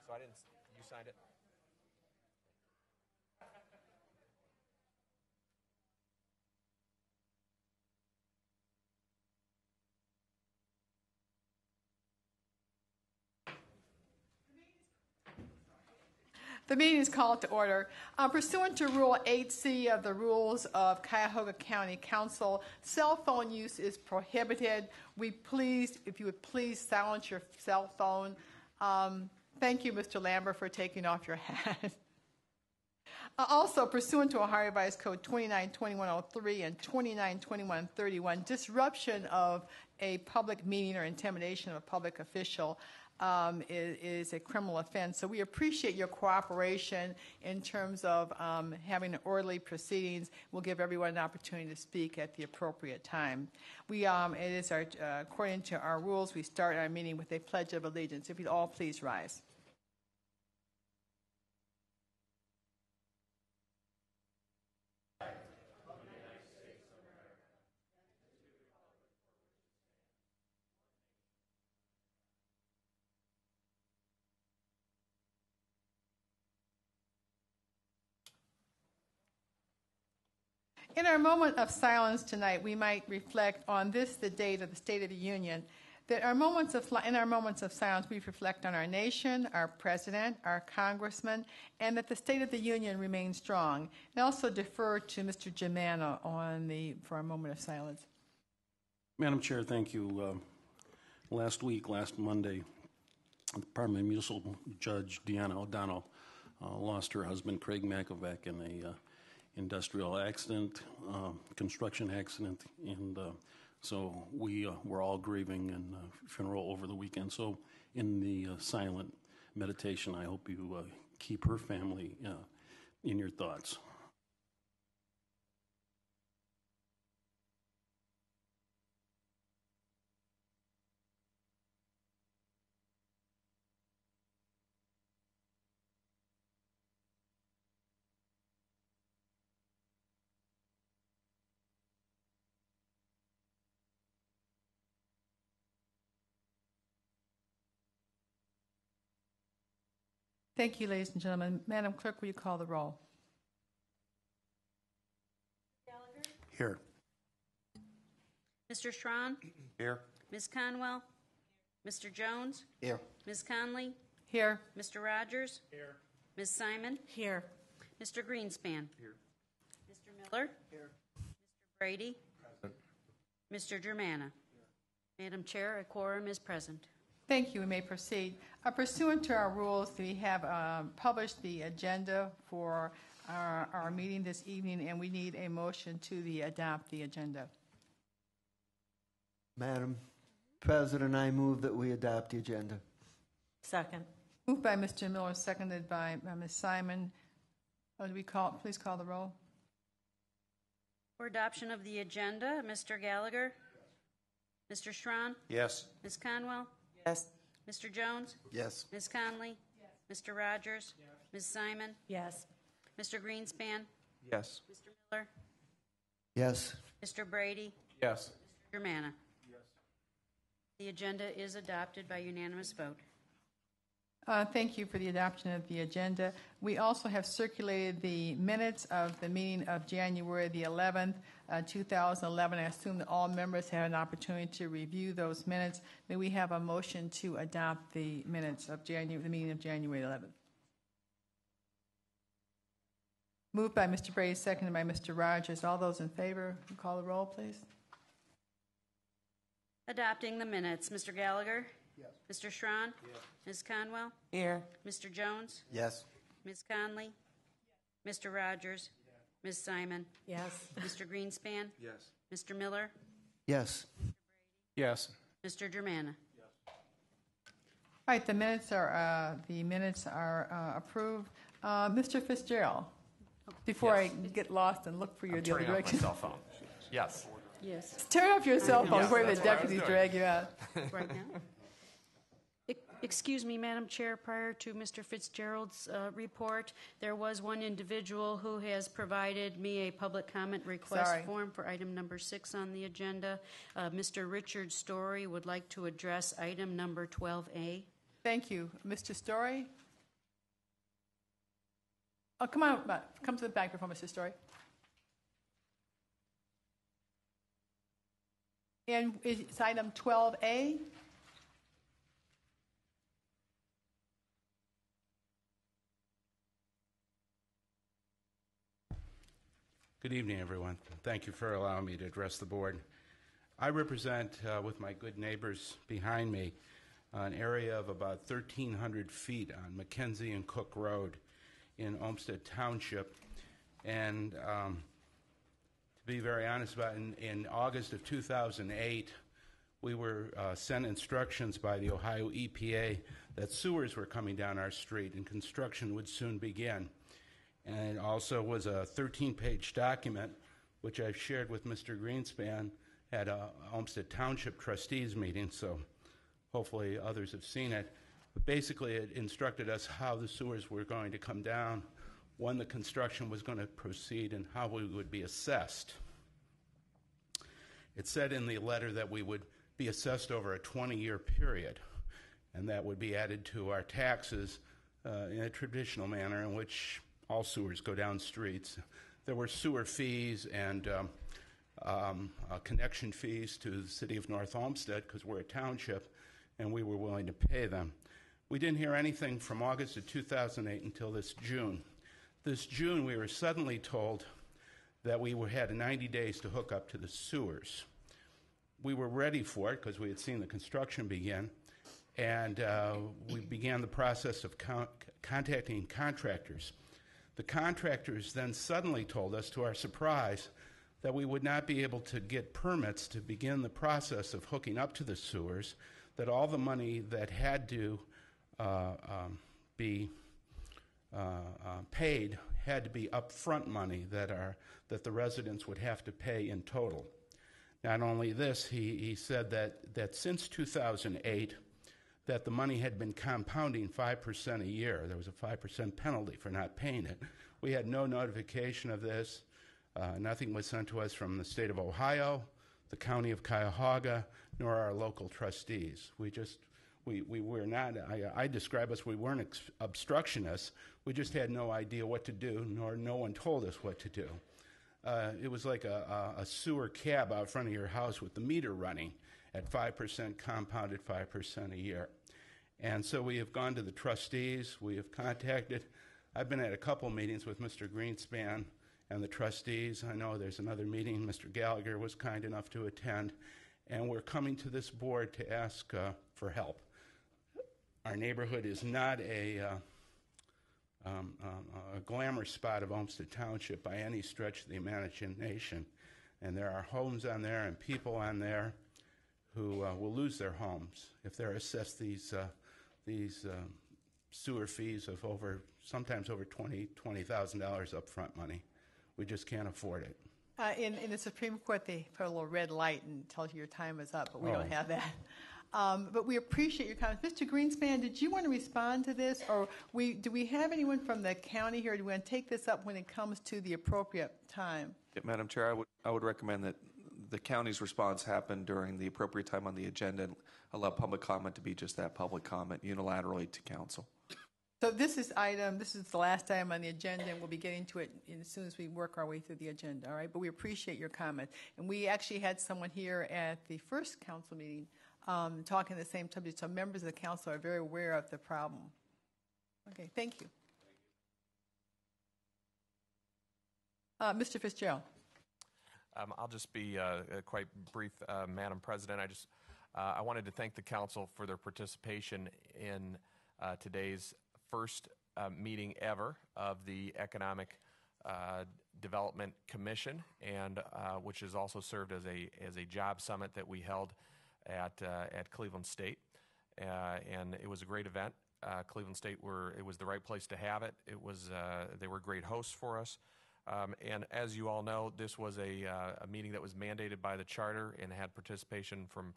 So I didn't. You signed it. The meeting is called to order. Pursuant to Rule 8C of the Rules of Cuyahoga County Council, cell phone use is prohibited. If you would please silence your cell phone. Thank you, Mr. Lambert, for taking off your hat. Also, pursuant to Ohio Revised Code 292103 and 292131, disruption of a public meeting or intimidation of a public official is a criminal offense. So we appreciate your cooperation in terms of having orderly proceedings. We'll give everyone an opportunity to speak at the appropriate time. It is according to our rules, we start our meeting with a pledge of allegiance. If you'd all please rise. In our moment of silence tonight, we might reflect on this, the date of the State of the Union. In our moments of silence, we reflect on our nation, our president, our congressman, and that the State of the Union remains strong. And also defer to Mr. Germana for our moment of silence. Madam Chair, thank you. Last Monday, the Department of Municipal Judge Deanna O'Donnell lost her husband, Craig McEvack, in a industrial accident, construction accident, and so we're all grieving and funeral over the weekend. So in the silent meditation, I hope you keep her family in your thoughts. Thank you, ladies and gentlemen. Madam Clerk, will you call the roll? Gallagher? Here. Mr. Strawn? Here. Ms. Conwell? Mr. Jones? Here. Ms. Conley? Here. Mr. Rogers? Here. Ms. Simon? Here. Mr. Greenspan? Here. Mr. Miller? Here. Mr. Brady? Present. Mr. Germana? Madam Chair, a quorum is present. Thank you. We may proceed. Pursuant to our rules, we have published the agenda for our meeting this evening, and we need a motion to adopt the agenda. Madam President, I move that we adopt the agenda. Second. Moved by Mr. Miller, seconded by Ms. Simon. Please call the roll. For adoption of the agenda, Mr. Gallagher? Mr. Strawn? Yes. Ms. Conwell? Yes. Mr. Jones? Yes. Ms. Conley? Yes. Mr. Rogers? Yes. Ms. Simon? Yes. Mr. Greenspan? Yes. Mr. Miller? Yes. Mr. Brady? Yes. Mr. Germana? Yes. The agenda is adopted by unanimous vote. Thank you for the adoption of the agenda. We also have circulated the minutes of the meeting of January the 11th, 2011. I assume that all members had an opportunity to review those minutes. May we have a motion to adopt the minutes of the meeting of January 11th? Moved by Mr. Brady, seconded by Mr. Rogers. All those in favor, call the roll, please. Adopting the minutes, Mr. Gallagher? Yes. Mr. Strawn? Yes. Ms. Conwell? Here. Mr. Jones? Yes. Ms. Conley? Yes. Mr. Rogers? Yes. Ms. Simon? Yes. Mr. Greenspan? Yes. Mr. Miller? Yes. Yes. Mr. Germana? All right, the minutes are approved. Mr. Fitzgerald, before I get lost and look for you the other direction. Cell phone. Yes. Yes. Turn off your cell phone Yes, before the that's what I was deputies doing. drag you out. Right now. Excuse me, Madam Chair, prior to Mr. Fitzgerald's report, there was one individual who has provided me a public comment request form for item number 6 on the agenda. Mr. Richard Story would like to address item number 12A. Thank you. Mr. Story? Oh, come on, come to the back before Mr. Story. And it's item 12A. Good evening, everyone. Thank you for allowing me to address the board. I represent, with my good neighbors behind me, an area of about 1,300 feet on Mackenzie and Cook Road in Olmsted Township. And to be very honest about it, in August of 2008, we were sent instructions by the Ohio EPA that sewers were coming down our street and construction would soon begin. And it also was a 13-page document, which I've shared with Mr. Greenspan at a Olmsted Township trustees meeting, so hopefully others have seen it. But basically, it instructed us how the sewers were going to come down, when the construction was going to proceed, and how we would be assessed. It said in the letter that we would be assessed over a 20-year period, and that would be added to our taxes in a traditional manner in which all sewers go down streets. There were sewer fees and connection fees to the city of North Olmsted because we're a township, and we were willing to pay them. We didn't hear anything from August of 2008 until this June. This June, we were suddenly told that we had 90 days to hook up to the sewers. We were ready for it because we had seen the construction begin, and we began the process of contacting contractors. The contractors then suddenly told us, to our surprise, that we would not be able to get permits to begin the process of hooking up to the sewers, that all the money that had to be paid had to be upfront money that the residents would have to pay in total. Not only this, he said that since 2008, that the money had been compounding 5% a year. There was a 5% penalty for not paying it. We had no notification of this. Nothing was sent to us from the state of Ohio, the county of Cuyahoga, nor our local trustees. We were not, I describe us, we weren't obstructionists. We just had no idea what to do, nor no one told us what to do. It was like a sewer cab out front of your house with the meter running at 5% compounded 5% a year. And so we have gone to the trustees. We have contacted. I've been at a couple meetings with Mr. Greenspan and the trustees. I know there's another meeting Mr. Gallagher was kind enough to attend. And we're coming to this board to ask for help. Our neighborhood is not a glamour spot of Olmsted Township by any stretch of the imagination. And there are homes on there and people on there who will lose their homes if they're assessed these sewer fees of sometimes over $20,000 upfront money. We just can't afford it. In the Supreme Court, they put a little red light and tells you your time is up, but we don't have that. But we appreciate your comments. Mr. Greenspan, did you want to respond to this, or do we have anyone from the county here? Do we want to take this up when it comes to the appropriate time? Yeah, Madam Chair, I would recommend that the county's response happen during the appropriate time on the agenda and allow public comment to be just that, public comment, unilaterally to council. So this is the last item on the agenda, and we'll be getting to it as soon as we work our way through the agenda, all right? But we appreciate your comment. And we actually had someone here at the first council meeting talking the same subject, so members of the council are very aware of the problem. Okay, thank you. Mr. Fitzgerald. I'll just be quite brief, Madam President. I wanted to thank the council for their participation in today's first meeting ever of the Economic Development Commission, and which has also served as a job summit that we held at Cleveland State, and it was a great event. Cleveland State it was the right place to have it. They were great hosts for us. And as you all know, this was a meeting that was mandated by the charter and had participation from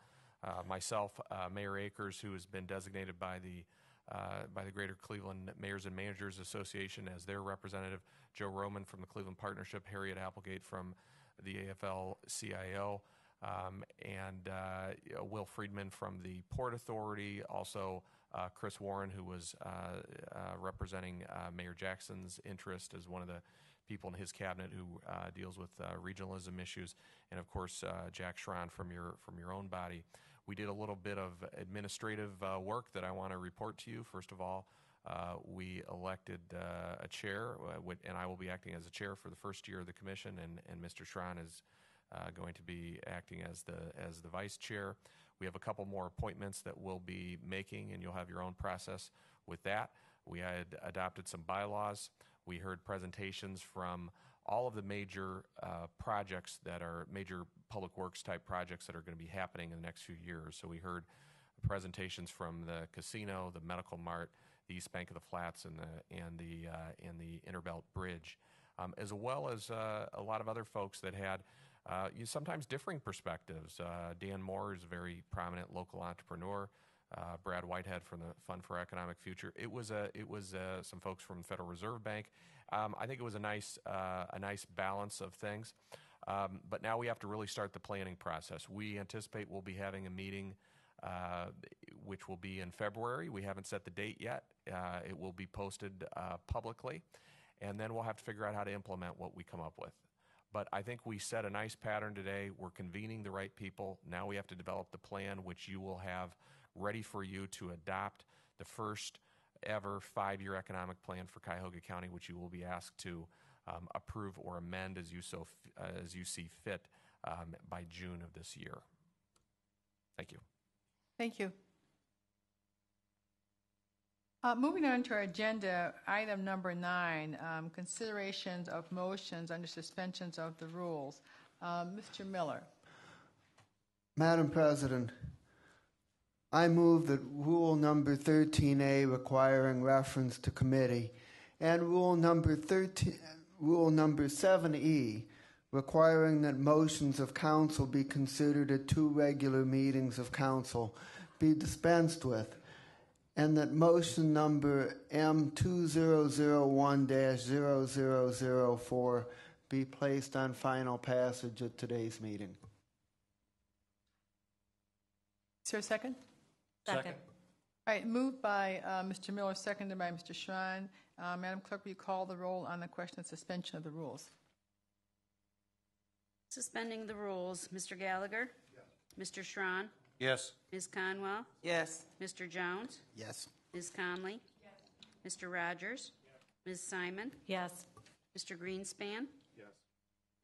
myself, Mayor Akers, who has been designated by the Greater Cleveland Mayors and Managers Association as their representative, Joe Roman from the Cleveland Partnership, Harriet Applegate from the AFL-CIO, and Will Friedman from the Port Authority, also Chris Warren, who was representing Mayor Jackson's interest as one of the people in his cabinet who deals with regionalism issues, and of course Jack Schron from your own body. We did a little bit of administrative work that I want to report to you. First of all, we elected a chair, and I will be acting as a chair for the first year of the commission, and Mr. Schron is going to be acting as the vice chair. We have a couple more appointments that we'll be making, and you'll have your own process with that. We had adopted some bylaws. We heard presentations from all of the major projects that are major public works type projects that are going to be happening in the next few years. So we heard presentations from the casino, the medical mart, the East Bank of the Flats, and the Interbelt Bridge, as well as a lot of other folks that had sometimes differing perspectives. Dan Moore is a very prominent local entrepreneur. Brad Whitehead from the Fund for Economic Future. It was some folks from the Federal Reserve Bank. I think it was a nice balance of things. But now we have to really start the planning process. We anticipate we'll be having a meeting, which will be in February. We haven't set the date yet. It will be posted publicly, and then we'll have to figure out how to implement what we come up with. But I think we set a nice pattern today. We're convening the right people. Now we have to develop the plan, which you will have ready for you to adopt the first ever 5-year economic plan for Cuyahoga County, which you will be asked to approve or amend as you see fit by June of this year. Thank you. Thank you. Moving on to our agenda, item number 9, considerations of motions under suspensions of the rules. Mr. Miller. Madam President, I move that Rule Number 13A requiring reference to committee and Rule Number 7E requiring that motions of council be considered at 2 regular meetings of council be dispensed with, and that motion number M2001-0004 be placed on final passage at today's meeting. Is there a second? Second. All right, moved by Mr. Miller, seconded by Mr. Schron. Madam Clerk, will you call the roll on the question of suspension of the rules? Suspending the rules, Mr. Gallagher? Yes. Mr. Schron? Yes. Ms. Conwell? Yes. Mr. Jones? Yes. Ms. Conley? Yes. Mr. Rogers? Yes. Ms. Simon? Yes. Mr. Greenspan? Yes.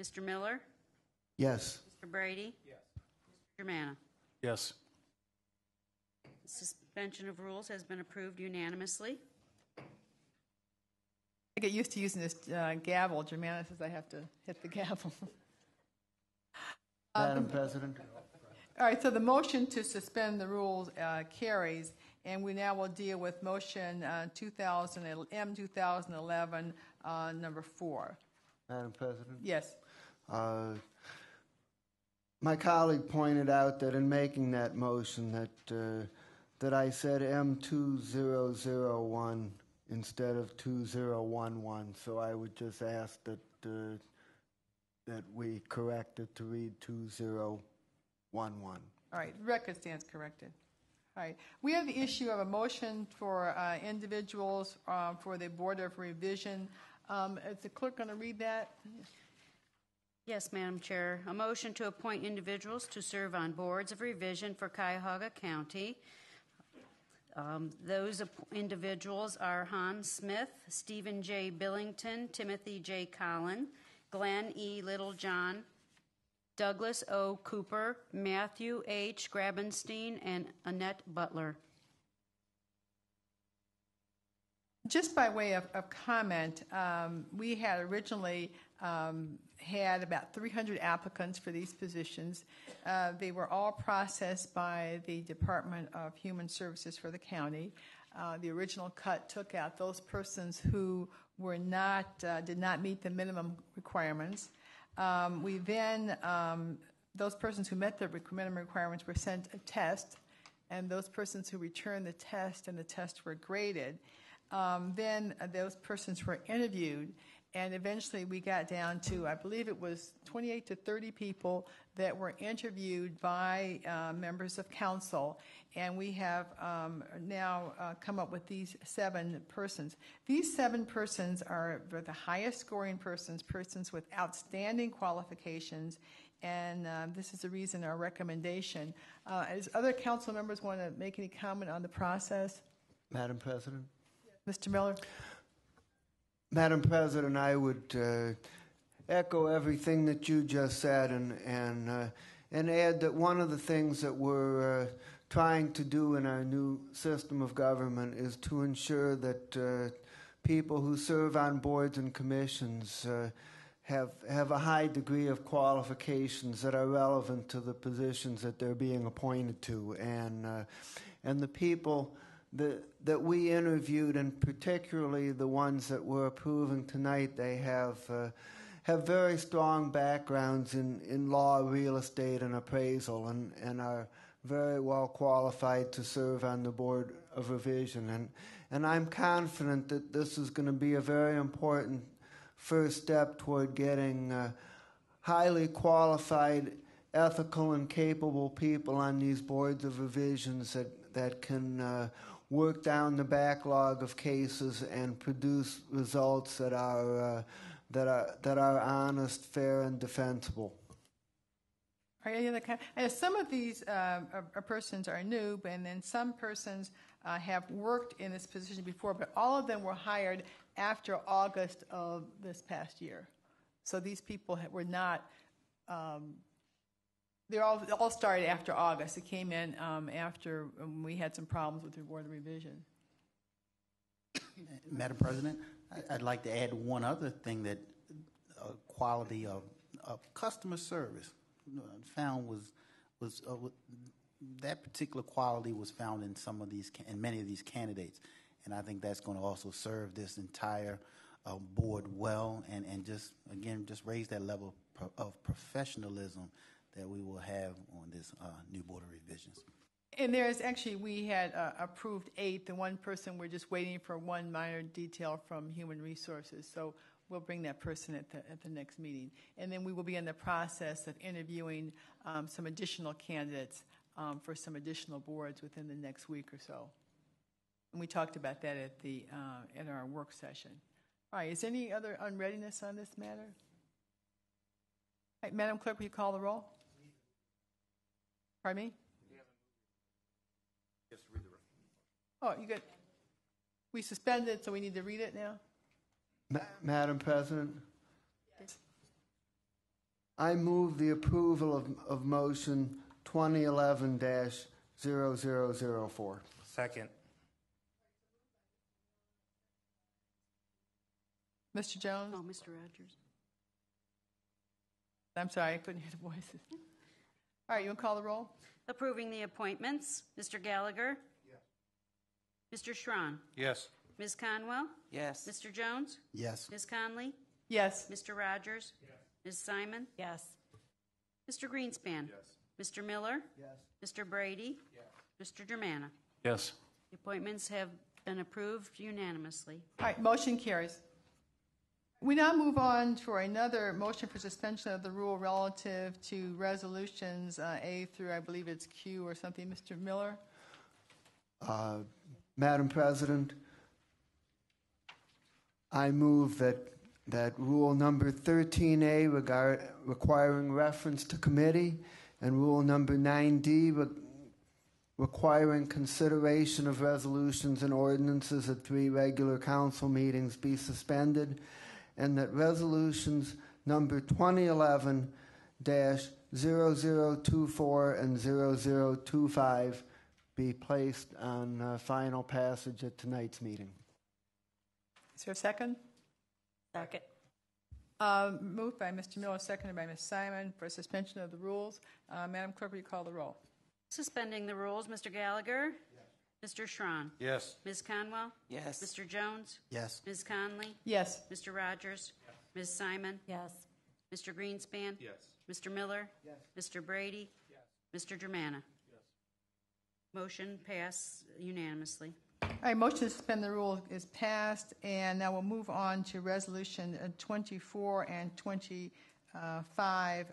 Mr. Miller? Yes. Mr. Brady? Yes. Mr. Germana? Yes. Suspension of rules has been approved unanimously. I get used to using this gavel. Germana says I have to hit the gavel. Madam President. All right, so the motion to suspend the rules carries, and we now will deal with motion M2011 number 4. Madam President. Yes. My colleague pointed out that in making that motion that I said M2001 instead of 2011, so I would just ask that we correct it to read 2011. All right, the record stands corrected. All right, we have the issue of a motion for individuals for the Board of Revision. Is the clerk going to read that? Yes, Madam Chair. A motion to appoint individuals to serve on boards of revision for Cuyahoga County. Those individuals are Hans Smith, Stephen J. Billington, Timothy J. Collin, Glenn E. Littlejohn, Douglas O. Cooper, Matthew H. Grabenstein, and Annette Butler. Just by way of comment, we had originally had about 300 applicants for these positions. They were all processed by the Department of Human Services for the county. The original cut took out those persons who were not did not meet the minimum requirements. We then those persons who met the minimum requirements were sent a test, and those persons who returned the test and the test were graded. Then those persons were interviewed, And eventually we got down to, I believe it was 28 to 30 people that were interviewed by members of council. And we have now come up with these 7 persons. These 7 persons are the highest scoring persons with outstanding qualifications. And this is the reason our recommendation. Does other council members want to make any comment on the process? Madam President? Mr. Miller? Madam President, I would echo everything that you just said and add that one of the things that we're trying to do in our new system of government is to ensure that people who serve on boards and commissions have a high degree of qualifications that are relevant to the positions that they're being appointed to. And the people that we interviewed, and particularly the ones that we're approving tonight, they have very strong backgrounds in law, real estate, and appraisal, and are very well qualified to serve on the Board of Revision. And I'm confident that this is going to be a very important first step toward getting highly qualified, ethical, and capable people on these boards of revisions that can work down the backlog of cases and produce results that are honest, fair, and defensible. And some of these persons are new, and then some persons have worked in this position before, but all of them were hired after August of this past year. So these people were not. They all started after August. It came in after we had some problems with the Board of Revision. Madam President, I'd like to add one other thing that quality of customer service found was that particular quality was found in in many of these candidates, and I think that's going to also serve this entire board well, and just raise that level of professionalism that we will have on this new Board of Revisions. And there's actually, we had approved 8. The one person, we're just waiting for one minor detail from Human Resources. So we'll bring that person at the next meeting. And then we will be in the process of interviewing some additional candidates for some additional boards within the next week or so. And we talked about that at our work session. All right, is there any other unreadiness on this matter? All right, Madam Clerk, will you call the roll? Pardon me? Yes, read the Oh, you got. We suspended, so we need to read it now. Madam President, I move the approval of motion 2011-0004. Second. Mr. Jones? Oh, Mr. Rogers. I'm sorry, I couldn't hear the voices. All right, you want to call the roll? Approving the appointments, Mr. Gallagher? Yes. Mr. Schron? Yes. Ms. Conwell? Yes. Mr. Jones? Yes. Ms. Conley? Yes. Mr. Rogers? Yes. Ms. Simon? Yes. Mr. Greenspan? Yes. Mr. Miller? Yes. Mr. Brady? Yes. Mr. Germana? Yes. The appointments have been approved unanimously. All right, motion carries. We now move on for another motion for suspension of the rule relative to resolutions A through, I believe it's Q or something. Mr. Miller? Madam President, I move that rule number 13A requiring reference to committee and rule number 9D requiring consideration of resolutions and ordinances at 3 regular council meetings be suspended, and that resolutions number 2011-0024 and 0025 be placed on final passage at tonight's meeting. Is there a second? Second. Moved by Mr. Miller, seconded by Ms. Simon for suspension of the rules. Madam Clerk, will you call the roll? Suspending the rules, Mr. Gallagher? Yes. Mr. Schron? Yes. Ms. Conwell? Yes. Mr. Jones? Yes. Ms. Conley? Yes. Mr. Rogers? Ms. Simon? Yes. Mr. Greenspan? Yes. Mr. Miller? Yes. Mr. Brady? Yes. Mr. Germana? Yes. Motion passed unanimously. All All right, motion to suspend the rule is passed, and now we'll move on to Resolution 24 and 25.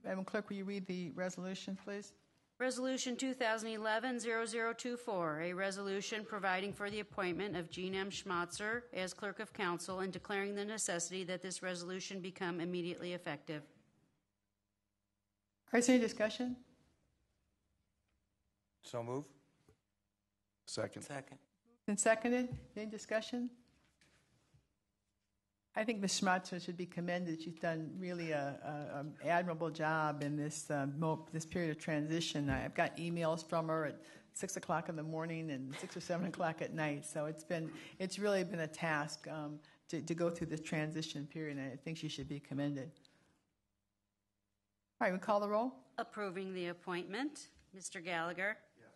Madam Clerk, will you read the resolution, please? Resolution 2011-0024, a resolution providing for the appointment of Jean M. Schmatzer as Clerk of Council and declaring the necessity that this resolution become immediately effective. Is there any discussion? So move. Second. Been seconded. Any discussion? I think Ms. Schmatzer should be commended. She's done really an admirable job in this this period of transition. I've got emails from her at 6 o'clock in the morning and 6 or 7 o'clock at night. So it's really been a task to go through this transition period, and I think she should be commended. All right, we call the roll. Approving the appointment, Mr. Gallagher. Yes.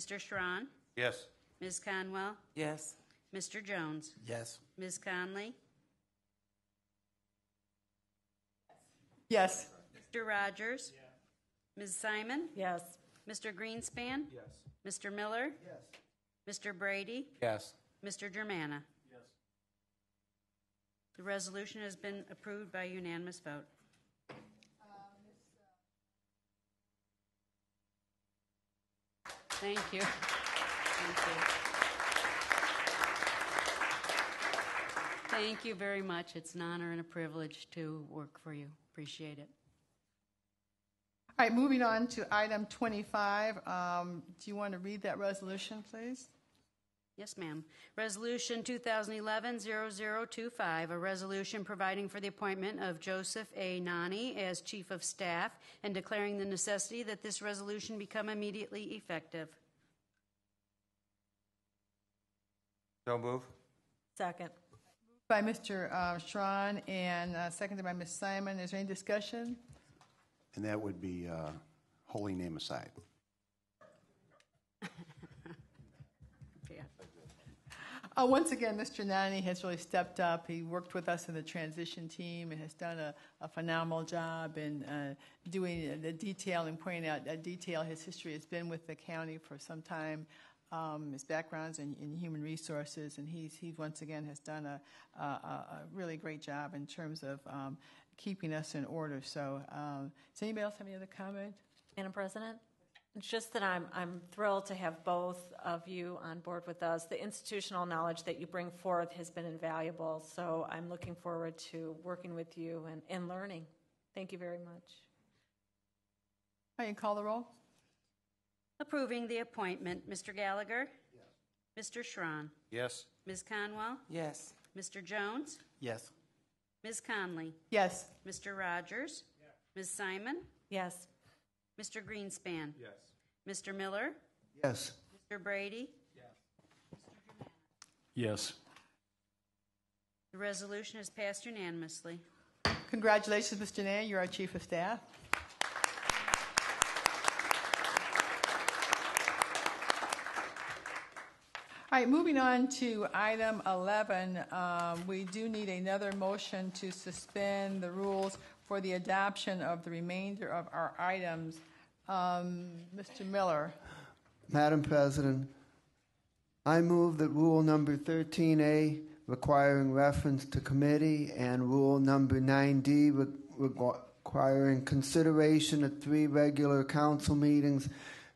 Mr. Schran. Yes. Ms. Conwell. Yes. Mr. Jones. Yes. Ms. Conley. Yes. Mr. Rogers. Yes. Ms. Simon. Yes. Mr. Greenspan. Yes. Mr. Miller. Yes. Mr. Brady. Yes. Mr. Germana. Yes. The resolution has been approved by unanimous vote. Thank you. Thank you. Thank you very much. It's an honor and a privilege to work for you. Appreciate it. All right, moving on to item 25. Do you want to read that resolution, please? Yes, ma'am. Resolution 2011-0025, a resolution providing for the appointment of Joseph A. Nani as Chief of Staff and declaring the necessity that this resolution become immediately effective. So move. Second. By Mr. Schran and seconded by Ms. Simon. Is there any discussion? And that would be holy name aside. Once again, Mr. Nani has really stepped up. He worked with us in the transition team and has done a phenomenal job in doing the detail and pointing out detail. His history has been with the county for some time. His background's in human resources, and he once again has done a really great job in terms of keeping us in order. So, does anybody else have any other comment? Madam President? It's just that I'm thrilled to have both of you on board with us. The institutional knowledge that you bring forth has been invaluable, so I'm looking forward to working with you and learning. Thank you very much. All right, you call the roll. Approving the appointment, Mr. Gallagher. Yes. Mr. Schran. Yes. Ms. Conwell. Yes. Mr. Jones. Yes. Ms. Conley. Yes. Mr. Rogers. Yes. Ms. Simon. Yes. Mr. Greenspan. Yes. Mr. Miller. Yes. Mr. Brady. Yes. The resolution is passed unanimously. Congratulations, Mr. Nani. You're our Chief of Staff. All right, moving on to item 11, we do need another motion to suspend the rules for the adoption of the remainder of our items. Mr. Miller. Madam President, I move that Rule number 13A, requiring reference to committee, and Rule number 9D, requiring consideration at 3 regular council meetings,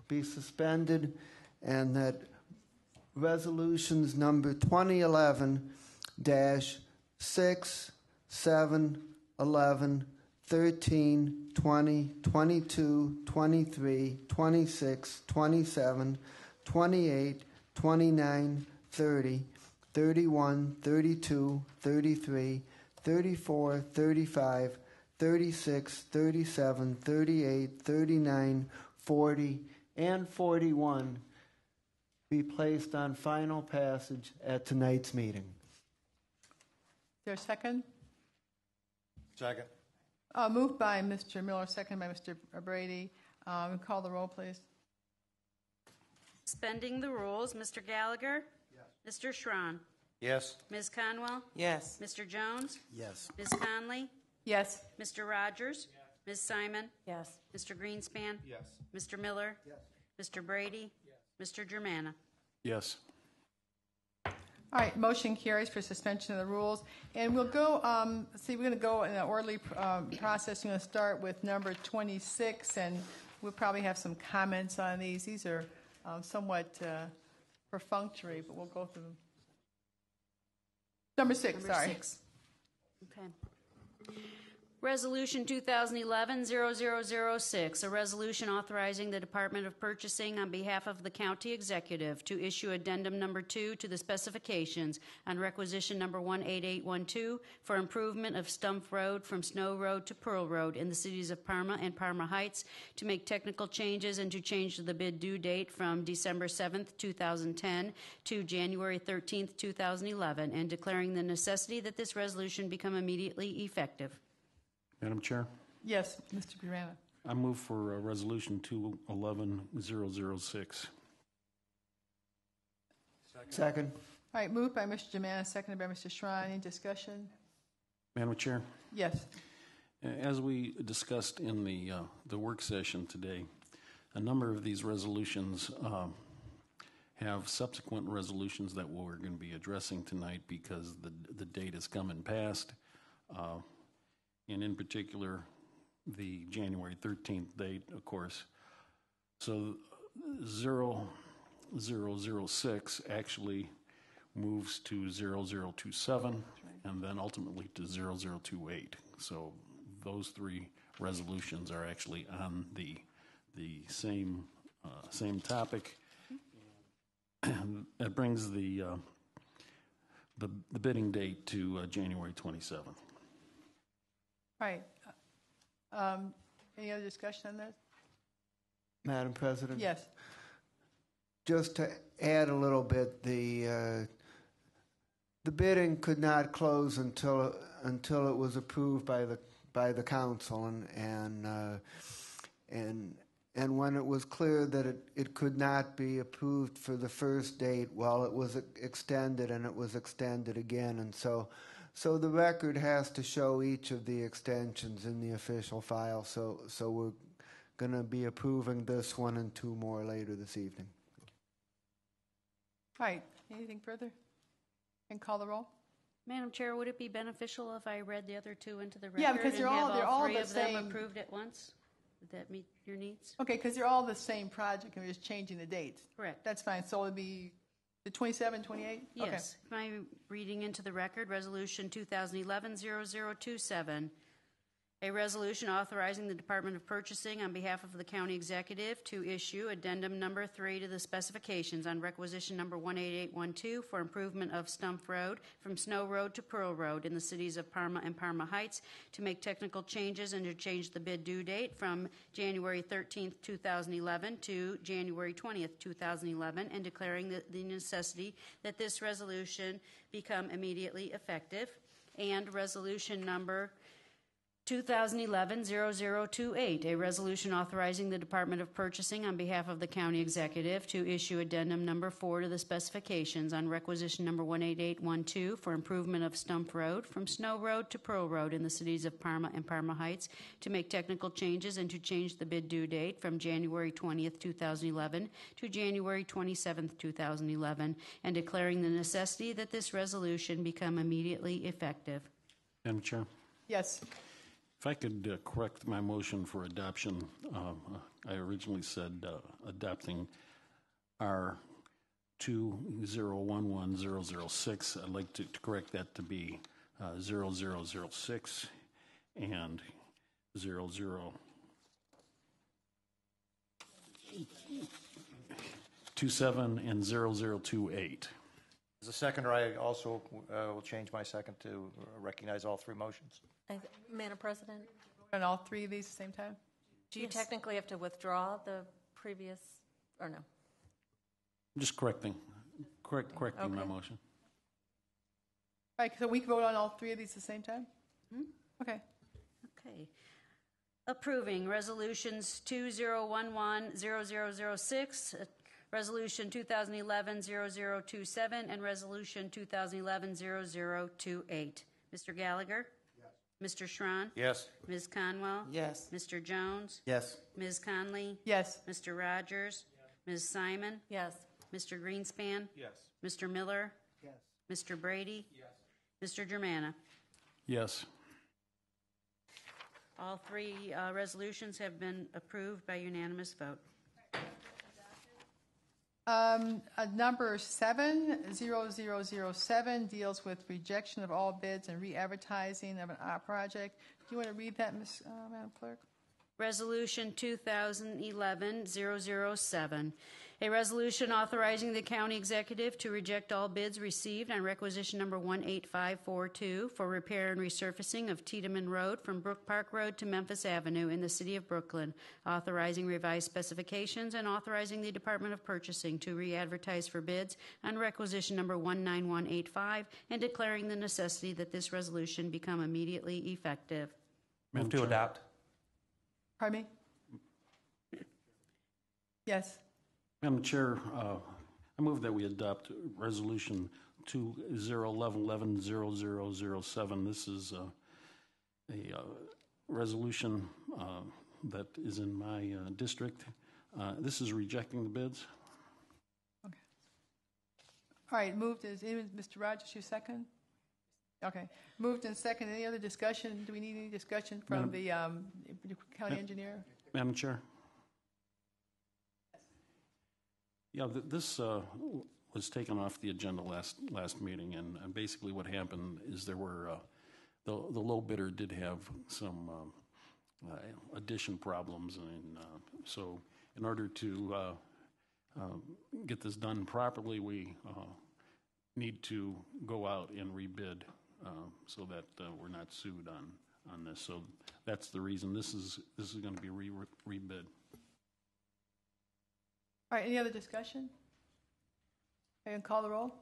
be suspended, and that resolutions number 2011-6, 7, 11, 13, 20, 22, 23, 26, 27, 28, 29, 30, 31, 32, 33, 34, 35, 36, 37, 38, 39, 40, and 41 be placed on final passage at tonight's meeting. Is there a second? Second. Moved by Mr. Miller, second by Mr. Brady. Call the roll, please. Suspending the rules, Mr. Gallagher. Yes. Mr. Schran. Yes. Ms. Conwell. Yes. Mr. Jones. Yes. Ms. Conley. Yes. Mr. Rogers. Yes. Ms. Simon. Yes. Mr. Greenspan. Yes. Mr. Miller. Yes. Mr. Brady. Yes. Mr. Germana. Yes. All right, motion carries for suspension of the rules. And we'll go, we're going to go in an orderly process. We're going to start with number 26, and we'll probably have some comments on these. These are somewhat perfunctory, but we'll go through them. Number 6, sorry. 6. Okay. Resolution 2011-0006, a resolution authorizing the Department of Purchasing on behalf of the County Executive to issue addendum number 2 to the specifications on requisition number 18812 for improvement of Stump Road from Snow Road to Pearl Road in the cities of Parma and Parma Heights, to make technical changes and to change the bid due date from December 7th, 2010 to January 13th, 2011, and declaring the necessity that this resolution become immediately effective. Madam Chair, Yes, Mr. Burana. I move for Resolution 211-006. Second. All right, moved by Mr. Germain, seconded by Mr. Schrein. Any discussion? Madam Chair, Yes. as we discussed in the work session today, a number of these resolutions have subsequent resolutions that we're going to be addressing tonight because the date has come and passed. And in particular, the January 13th date, of course. So 0006 actually moves to 0027 and then ultimately to 0028. So those three resolutions are actually on the same topic. And that brings the bidding date to January 27th. Right. Any other discussion on this? Madam President? Yes. Just to add a little bit, the bidding could not close until it was approved by the council, and when it was clear that it could not be approved for the first date, well, it was extended and it was extended again, and so the record has to show each of the extensions in the official file. So we're going to be approving this one and 2 more later this evening. All right. Anything further? And call the roll. Madam Chair, would it be beneficial if I read the other 2 into the record? Yeah, because they're all three the of them same. approved at once? Would that meet your needs? Okay, because they're all the same project, and we're just changing the dates. Correct. That's fine. So it'll be the 27, 28? Yes. Am I reading into the record Resolution 2011-0027, a resolution authorizing the Department of Purchasing on behalf of the County Executive to issue addendum number 3 to the specifications on requisition number 18812 for improvement of Stump Road from Snow Road to Pearl Road in the cities of Parma and Parma Heights, to make technical changes and to change the bid due date from January 13th, 2011 to January 20th, 2011, and declaring the necessity that this resolution become immediately effective. And resolution number 2011-0028, a resolution authorizing the Department of Purchasing on behalf of the County Executive to issue addendum number 4 to the specifications on requisition number 18812 for improvement of Stump Road from Snow Road to Pearl Road in the cities of Parma and Parma Heights, to make technical changes and to change the bid due date from January 20th, 2011 to January 27th, 2011, and declaring the necessity that this resolution become immediately effective. Madam Chair? Yes. If I could correct my motion for adoption, I originally said adopting R 2011-006. I'd like to correct that to be 0006 and 0027 and 0028. As a seconder, I also will change my second to recognize all 3 motions. Madam President, On all 3 of these at the same time? do you technically have to withdraw the previous, or no? I'm just correcting my motion. All right, so we can vote on all 3 of these at the same time? Okay. Okay. Approving resolutions 2011-0006, resolution 2011-0027, and resolution 2011-0028. Mr. Gallagher? Mr. Schran? Yes. Ms. Conwell? Yes. Mr. Jones? Yes. Ms. Conley? Yes. Mr. Rogers? Ms. Simon? Yes. Mr. Greenspan? Yes. Mr. Miller? Yes. Mr. Brady? Yes. Mr. Germana? Yes. All three resolutions have been approved by unanimous vote. Number 70007 deals with rejection of all bids and re-advertising of an art project. Do you want to read that, Madam Clerk? Resolution 2011-007, a resolution authorizing the county executive to reject all bids received on requisition number 18542 for repair and resurfacing of Tiedemann Road from Brook Park Road to Memphis Avenue in the city of Brooklyn, authorizing revised specifications and authorizing the Department of Purchasing to re-advertise for bids on requisition number 19185 and declaring the necessity that this resolution become immediately effective. Move to adopt. Pardon me? Yes. Madam Chair, I move that we adopt Resolution 2011-11-0007. This is a resolution that is in my district. This is rejecting the bids. Okay. All right, moved is Mr. Rogers, your second? Okay. Moved and second. Any other discussion? Do we need any discussion from the county engineer? Madam Chair? Yeah, this was taken off the agenda last meeting, and basically what happened is there were the low bidder did have some addition problems, and so in order to get this done properly, we need to go out and rebid so that we're not sued on this. So that's the reason this is going to be rebid. All right, any other discussion? I can call the roll.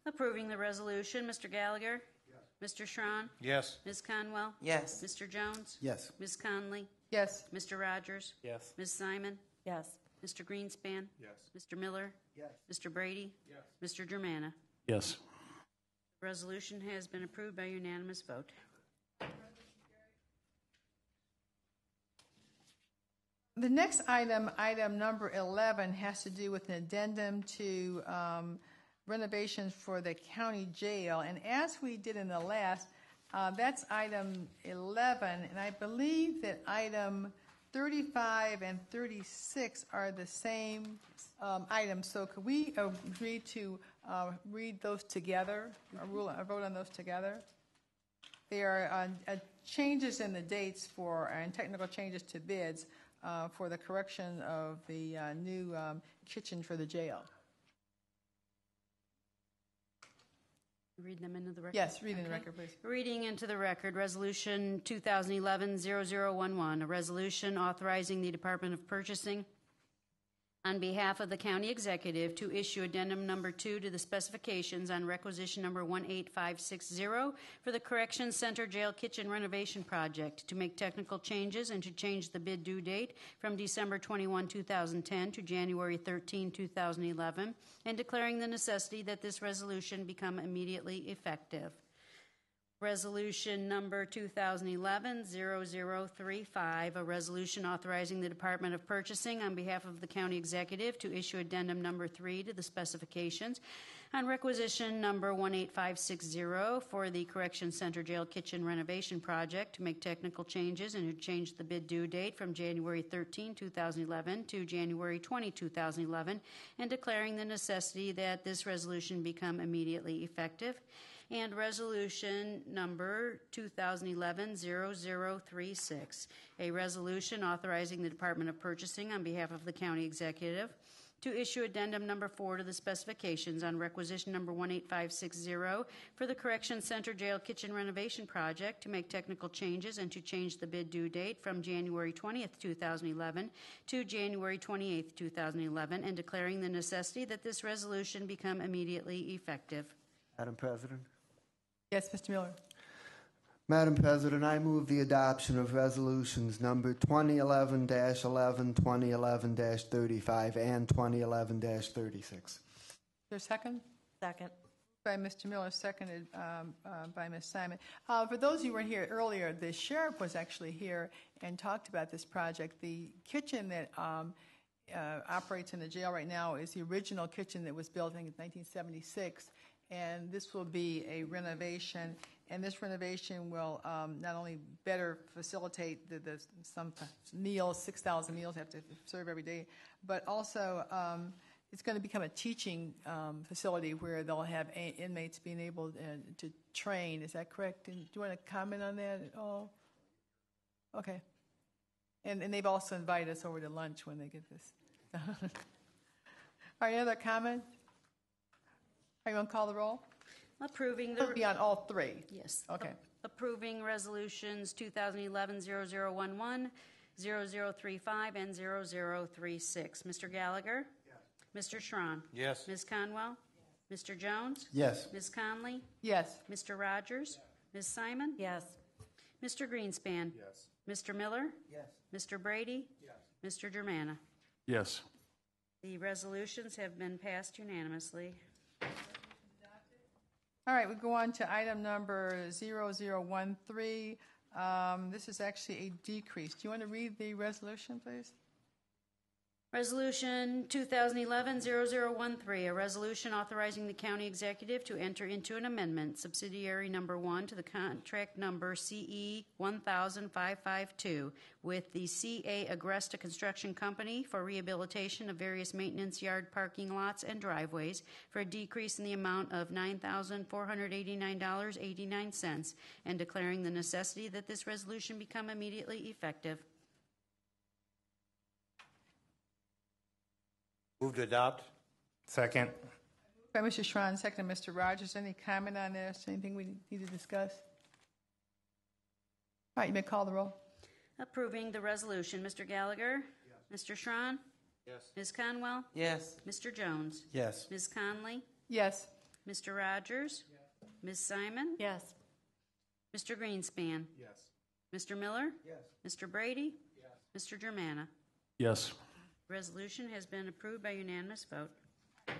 Approving the resolution, Mr. Gallagher? Yes. Mr. Schron? Yes. Ms. Conwell? Yes. Mr. Jones? Yes. Ms. Conley? Yes. Mr. Rogers? Yes. Ms. Simon? Yes. Mr. Greenspan? Yes. Mr. Miller? Yes. Mr. Brady? Yes. Mr. Germana? Yes. The resolution has been approved by unanimous vote. The next item, item number 11, has to do with an addendum to renovations for the county jail. And as we did in the last, that's item 11, and I believe that item 35 and 36 are the same items. So could we agree to read those together, vote on those together? There are changes in the dates and technical changes to bids for the correction of the new kitchen for the jail. Read them into the record? Yes, read in the record, please. Reading into the record, Resolution 2011-0011, a resolution authorizing the Department of Purchasing on behalf of the county executive to issue addendum number 2 to the specifications on requisition number 18560 for the Corrections Center Jail Kitchen Renovation Project to make technical changes and to change the bid due date from December 21, 2010 to January 13, 2011, and declaring the necessity that this resolution become immediately effective. Resolution number 2011-0035, a resolution authorizing the Department of Purchasing on behalf of the county executive to issue addendum number 3 to the specifications on requisition number 18560 for the Correction Center Jail Kitchen Renovation Project to make technical changes and to change the bid due date from January 13, 2011 to January 20, 2011, and declaring the necessity that this resolution become immediately effective. And resolution number 2011-0036, a resolution authorizing the Department of Purchasing on behalf of the county executive to issue addendum number 4 to the specifications on requisition number 18560 for the Correction Center Jail Kitchen Renovation Project to make technical changes and to change the bid due date from January 20th, 2011 to January 28th, 2011, and declaring the necessity that this resolution become immediately effective. Madam President? Yes, Mr. Miller. Madam President, I move the adoption of resolutions number 2011-11, 2011-35, and 2011-36. Is there a second? Second. By Mr. Miller, seconded by Ms. Simon. For those of you who weren't here earlier, the sheriff was actually here and talked about this project. The kitchen that operates in the jail right now is the original kitchen that was built in 1976, and this will be a renovation. And this renovation will not only better facilitate some meals, 6,000 meals have to serve every day, but also it's going to become a teaching facility where they'll have inmates being able to train. Is that correct? And do you want to comment on that at all? Okay. And they've also invited us over to lunch when they get this. All right, any other comment? Are you going to call the roll? Approving It'll be on all three. Yes. Okay. Approving resolutions 2011-0011, 0035, and 0036. Mr. Gallagher? Yes. Mr. Schron? Yes. Ms. Conwell? Yes. Mr. Jones? Yes. Ms. Conley? Yes. Mr. Rogers? Yes. Ms. Simon? Yes. Mr. Greenspan? Yes. Mr. Miller? Yes. Mr. Brady? Yes. Mr. Germana? Yes. The resolutions have been passed unanimously. All right, we go on to item number 0013. This is actually a decrease. Do you want to read the resolution, please? Resolution 2011-0013, a resolution authorizing the county executive to enter into an amendment, subsidiary number 1 to the contract number CE 10552 with the CA Agresta Construction Company for rehabilitation of various maintenance yard parking lots and driveways for a decrease in the amount of $9,489.89 and declaring the necessity that this resolution become immediately effective. Move to adopt. Second. By Mr. Schron, second Mr. Rogers. Any comment on this? Anything we need to discuss? All right, you may call the roll. Approving the resolution, Mr. Gallagher? Yes. Mr. Schron? Yes. Ms. Conwell? Yes. Mr. Jones? Yes. Ms. Conley? Yes. Mr. Rogers? Yes. Ms. Simon? Yes. Mr. Greenspan? Yes. Mr. Miller? Yes. Mr. Brady? Yes. Mr. Germana? Yes. Resolution has been approved by unanimous vote. All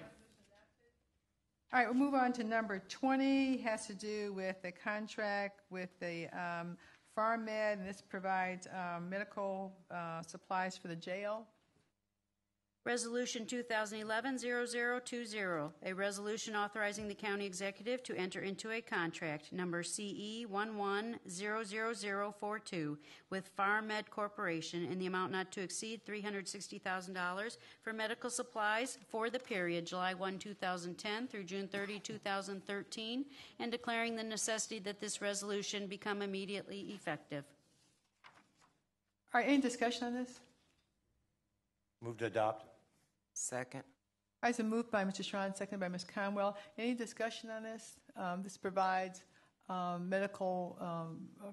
right, we'll move on to number 20. Has to do with the contract with the Farm Med, and this provides medical supplies for the jail. Resolution 2011-0020, a resolution authorizing the county executive to enter into a contract number CE 1100042 with Farm Med Corporation in the amount not to exceed $360,000 for medical supplies for the period July 1, 2010 through June 30, 2013, and declaring the necessity that this resolution become immediately effective. All right, any discussion on this? Move to adopt. Second. All right, so moved by Mr. Schron, seconded by Ms. Conwell. Any discussion on this? This provides medical,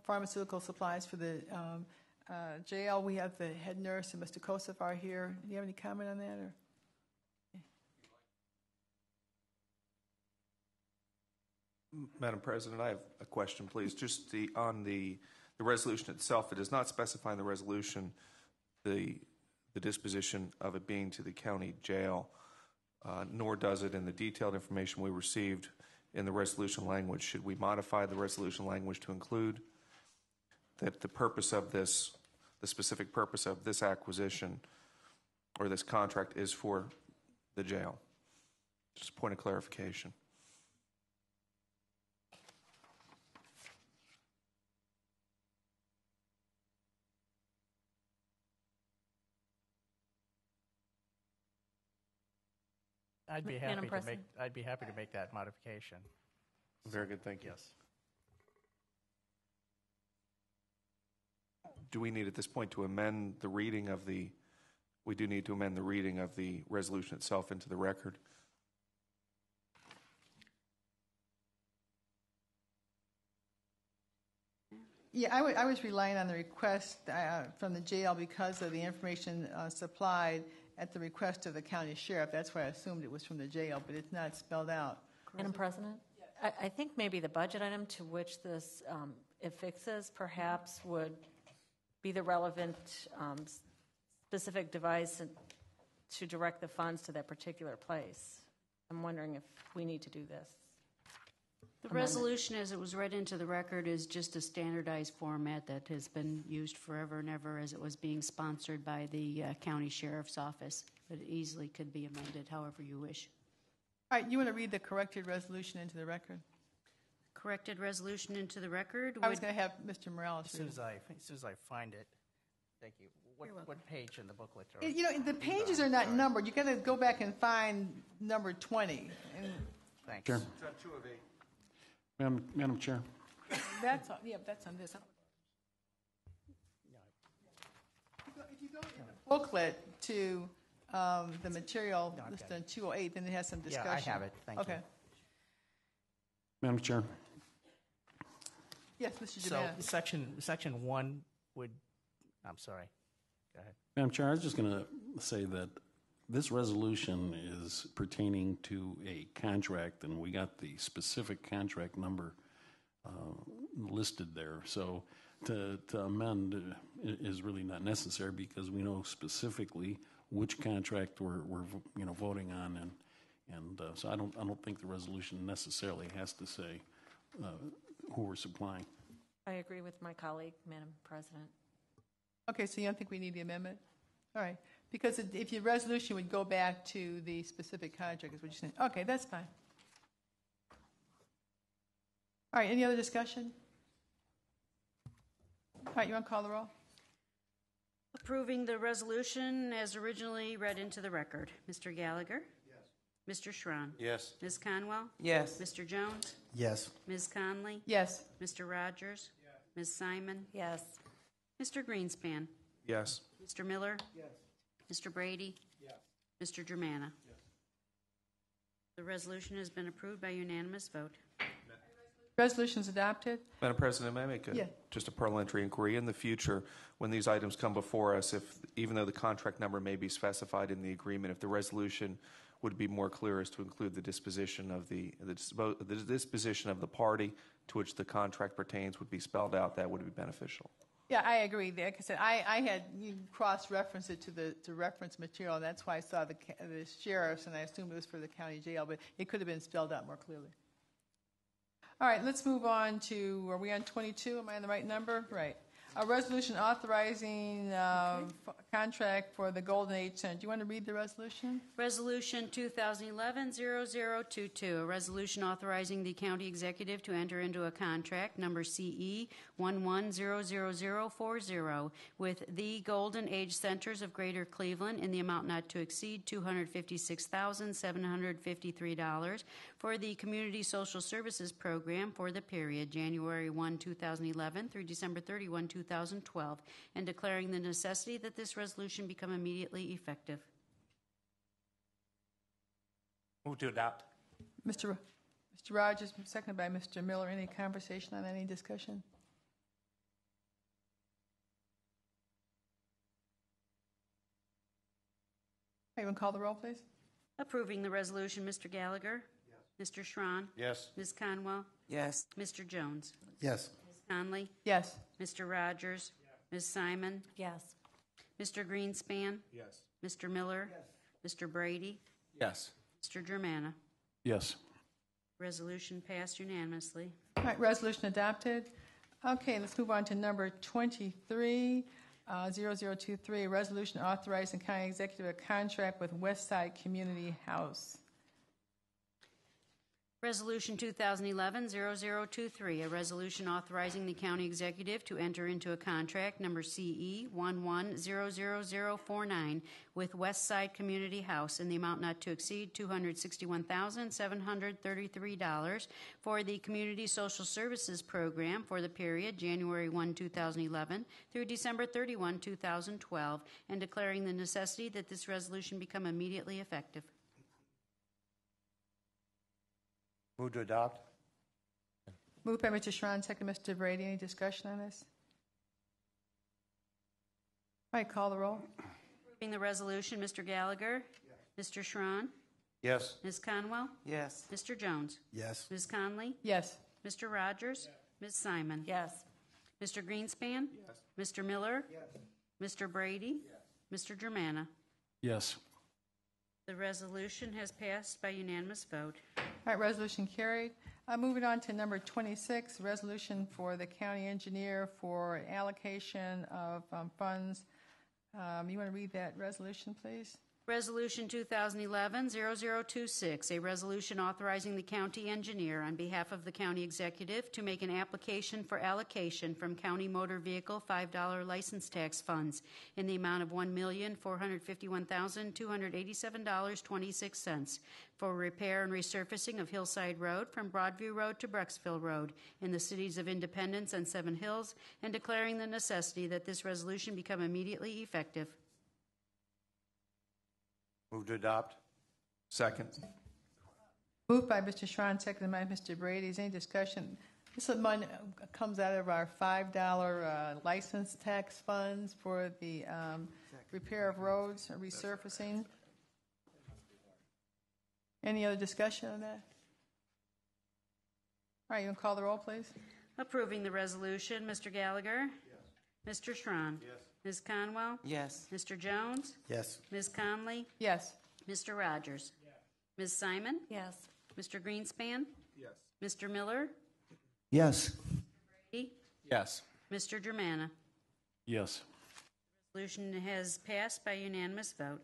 pharmaceutical supplies for the jail. We have the head nurse and Mr. Kosef are here. Do you have any comment on that? Or? Madam President, I have a question, please. Just on the resolution itself, it does not specify in the resolution the disposition of it being to the county jail, nor does it in the detailed information we received in the resolution language. Should we modify the resolution language to include that the purpose of this, the specific purpose of this acquisition or this contract is for the jail? Just a point of clarification. I'd be Madam happy to President? make that modification. Very good, thank you. Yes. Do we need at this point to amend the reading of the, we do need to amend the reading of the resolution itself into the record? Yeah, I was relying on the request from the jail because of the information supplied at the request of the county sheriff. That's why I assumed it was from the jail, but it's not spelled out. Madam President? I think maybe the budget item to which this affixes perhaps would be the relevant specific device to direct the funds to that particular place. I'm wondering if we need to do this. The resolution, as it was read into the record, is just a standardized format that has been used forever and ever as it was being sponsored by the county sheriff's office. But it easily could be amended however you wish. All right, you want to read the corrected resolution into the record? Corrected resolution into the record. I was going to have Mr. Morales As read soon it. as I find it. Thank you. What page in the booklet? You know, the pages are not numbered. You got to go back and find number 20. And Thanks. Chair. Madam Chair. that's on, yeah, that's on this. If you go in the booklet to the material listed on 208, then it has some discussion. Yeah, I have it. Thank you. Okay. Madam Chair. Yes, Mr. So Jabana. section 1 would, I'm sorry. Go ahead. Madam Chair, I was just going to say that this resolution is pertaining to a contract, and we got the specific contract number listed there. So to amend is really not necessary because we know specifically which contract we're voting on, and so I don't think the resolution necessarily has to say who we're supplying. I agree with my colleague, Madam President. Okay, so you don't think we need the amendment? All right, because if your resolution would go back to the specific contract, is what you're saying. Okay, that's fine. All right, any other discussion? All right, you want to call the roll? Approving the resolution as originally read into the record. Mr. Gallagher? Yes. Mr. Schron? Yes. Ms. Conwell? Yes. Mr. Jones? Yes. Ms. Conley? Yes. Mr. Rogers? Ms. Simon? Yes. Mr. Greenspan? Yes. Mr. Miller? Yes. Mr. Brady? Yes. Mr. Germana? Yes. The resolution has been approved by unanimous vote. Resolution's adopted. Madam President, may I make just a parliamentary inquiry? In the future, when these items come before us, if even though the contract number may be specified in the agreement, if the resolution would be more clear as to include the disposition of the disposition of the party to which the contract pertains would be spelled out, that would be beneficial. Yeah, I agree. Like I said, I had you cross-referenced it to reference material, and that's why I saw the sheriff's, and I assumed it was for the county jail, but it could have been spelled out more clearly. All right, let's move on to, are we on 22? Am I on the right number? Right. A resolution authorizing contract for the Golden Age Center. Do you want to read the resolution? Resolution 2011-0022, a resolution authorizing the county executive to enter into a contract number CE 11000040 with the Golden Age Centers of Greater Cleveland in the amount not to exceed $256,753 for the Community Social Services Program for the period January 1, 2011 through December 31, 2012, and declaring the necessity that this resolution become immediately effective. Move to adopt. Mr. Rogers, seconded by Mr. Miller. Any conversation on any discussion? Anyone call the roll, please? Approving the resolution, Mr. Gallagher? Yes. Mr. Schron? Yes. Ms. Conwell? Yes. Mr. Jones? Yes. Ms. Conley? Yes. Mr. Rogers? Ms. Simon? Yes. Mr. Greenspan? Yes. Mr. Miller? Mr. Brady? Yes. Mr. Germana? Yes. Resolution passed unanimously. All right, resolution adopted. Okay, let's move on to number 23, 0023, a resolution authorizing county executive a contract with Westside Community House. Resolution 2011-0023, a resolution authorizing the county executive to enter into a contract number CE 11000049 with Westside Community House in the amount not to exceed $261,733 for the Community Social Services Program for the period January 1, 2011 through December 31, 2012, and declaring the necessity that this resolution become immediately effective. Move to adopt. Moved by Mr. Schron, second Mr. Brady. Any discussion on this? All right, call the roll. Approving the resolution, Mr. Gallagher? Yes. Mr. Schron? Yes. Ms. Conwell? Yes. Mr. Jones? Yes. Ms. Conley? Yes. Mr. Rogers? Yes. Ms. Simon? Yes. Mr. Greenspan? Yes. Mr. Miller? Yes. Mr. Brady? Yes. Mr. Germana? Yes. The resolution has passed by unanimous vote. All right, resolution carried. Moving on to number 26, resolution for the county engineer for allocation of funds. You want to read that resolution, please? Resolution 2011-0026, a resolution authorizing the county engineer on behalf of the county executive to make an application for allocation from county motor vehicle $5 license tax funds in the amount of $1,451,287.26 for repair and resurfacing of Hillside Road from Broadview Road to Brecksville Road in the cities of Independence and Seven Hills, and declaring the necessity that this resolution become immediately effective. Move to adopt. Second. Moved by Mr. Schron, seconded by Mr. Brady. Is any discussion? This money comes out of our $5 license tax funds for the repair of roads or resurfacing. Any other discussion on that? All right, you want to call the roll, please? Approving the resolution, Mr. Gallagher? Yes. Mr. Schron? Yes. Ms. Conwell? Yes. Mr. Jones? Yes. Ms. Conley? Yes. Mr. Rogers? Yes. Ms. Simon? Yes. Mr. Greenspan? Yes. Mr. Miller? Yes. Brady? Yes. Mr. Germana? Yes. Resolution has passed by unanimous vote.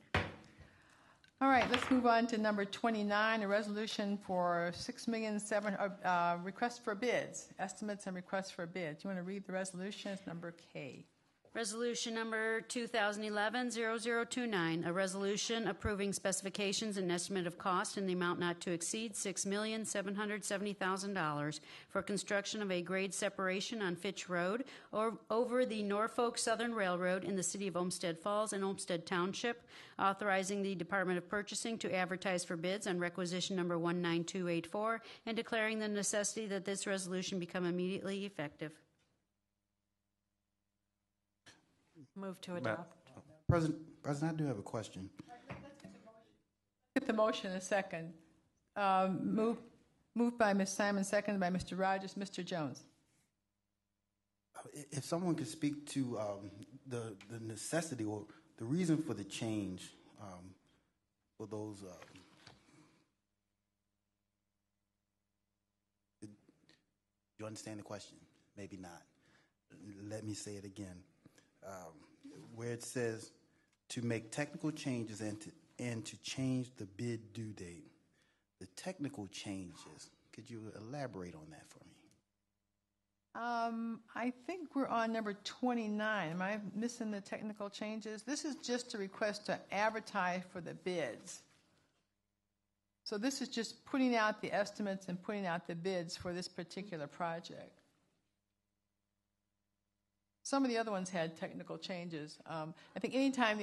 All right, let's move on to number 29, a resolution for $6,700,000 request for bids, estimates and requests for bids. You want to read the resolution? It's number K. Resolution number 2011-0029, a resolution approving specifications and estimate of cost in the amount not to exceed $6,770,000 for construction of a grade separation on Fitch Road or over the Norfolk Southern Railroad in the city of Olmsted Falls and Olmsted Township, authorizing the Department of Purchasing to advertise for bids on requisition number 19284 and declaring the necessity that this resolution become immediately effective. Move to adopt. President, I do have a question. Get the motion in a second. Moved by Ms. Simon, seconded by Mr. Rogers. Mr. Jones. If someone could speak to the necessity or the reason for the change for those. Do you understand the question? Maybe not. Let me say it again. Where it says to make technical changes and to change the bid due date. The technical changes, could you elaborate on that for me? I think we're on number 29. Am I missing the technical changes? This is just a request to advertise for the bids. So this is just putting out the estimates and putting out the bids for this particular project. Some of the other ones had technical changes. I think anytime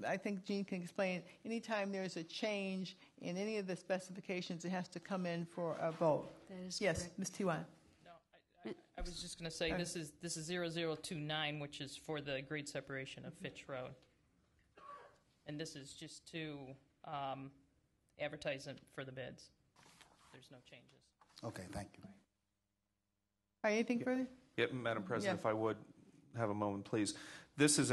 I think Gene can explain, anytime there's a change in any of the specifications, it has to come in for a vote. That is yes, correct. Ms. Tiwan. No, I was just going to say this is 0029, which is for the grade separation of Fitch Road, and this is just to advertise it for the bids. There's no changes. Okay, thank you. All right, anything further? Yeah, Madam President, Yeah. if I would have a moment, please. This is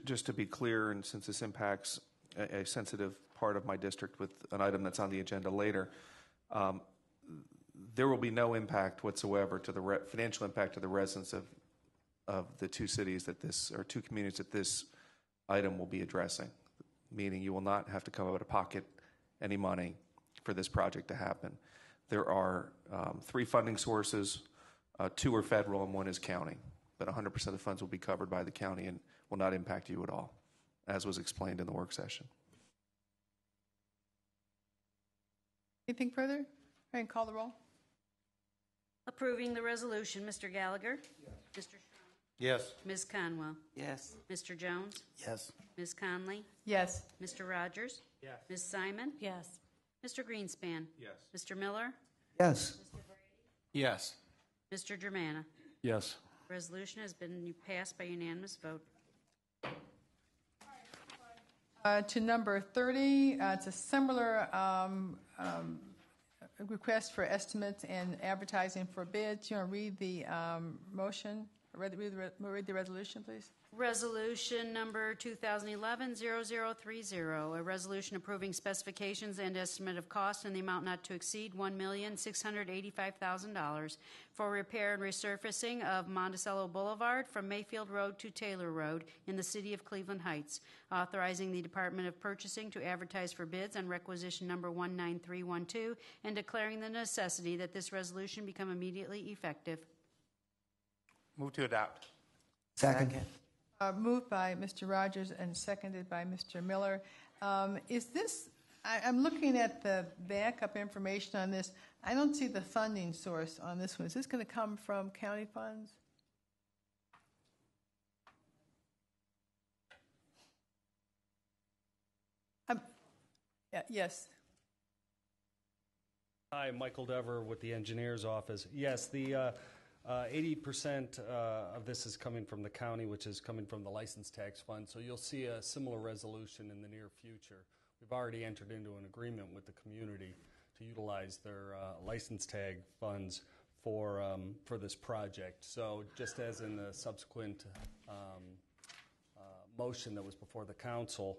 just to be clear, and since this impacts a sensitive part of my district with an item that's on the agenda later, there will be no impact whatsoever to the financial impact to the residents of the two cities that this, or two communities that this item will be addressing, meaning you will not have to come out of pocket any money for this project to happen. There are 3 funding sources. 2 are federal and 1 is county, but 100% of the funds will be covered by the county and will not impact you at all, as was explained in the work session. Anything further? All right, call the roll. Approving the resolution, Mr. Gallagher? Yes. Mr. Schron? Yes. Ms. Conwell? Yes. Mr. Jones? Yes. Ms. Conley? Yes. Mr. Rogers? Yes. Ms. Simon? Yes. Mr. Greenspan? Yes. Mr. Miller? Yes. Yes. Mr. Germana? Yes. Resolution has been passed by unanimous vote. To number 30, it's a similar request for estimates and advertising for bids. You want to read the motion read the resolution, please. Resolution number 2011-0030, a resolution approving specifications and estimate of cost in the amount not to exceed $1,685,000 for repair and resurfacing of Monticello Boulevard from Mayfield Road to Taylor Road in the city of Cleveland Heights, authorizing the Department of Purchasing to advertise for bids on requisition number 19312 and declaring the necessity that this resolution become immediately effective. Move to adopt. Second. Moved by Mr. Rogers and seconded by Mr. Miller. Is this, I'm looking at the backup information on this. I don't see the funding source on this one. Is this going to come from county funds? Yes. Hi, Michael Dever with the engineer's office. Yes, the 80% of this is coming from the county, which is coming from the license tax fund. So you'll see a similar resolution in the near future. We've already entered into an agreement with the community to utilize their license tag funds for this project. So just as in the subsequent motion that was before the council,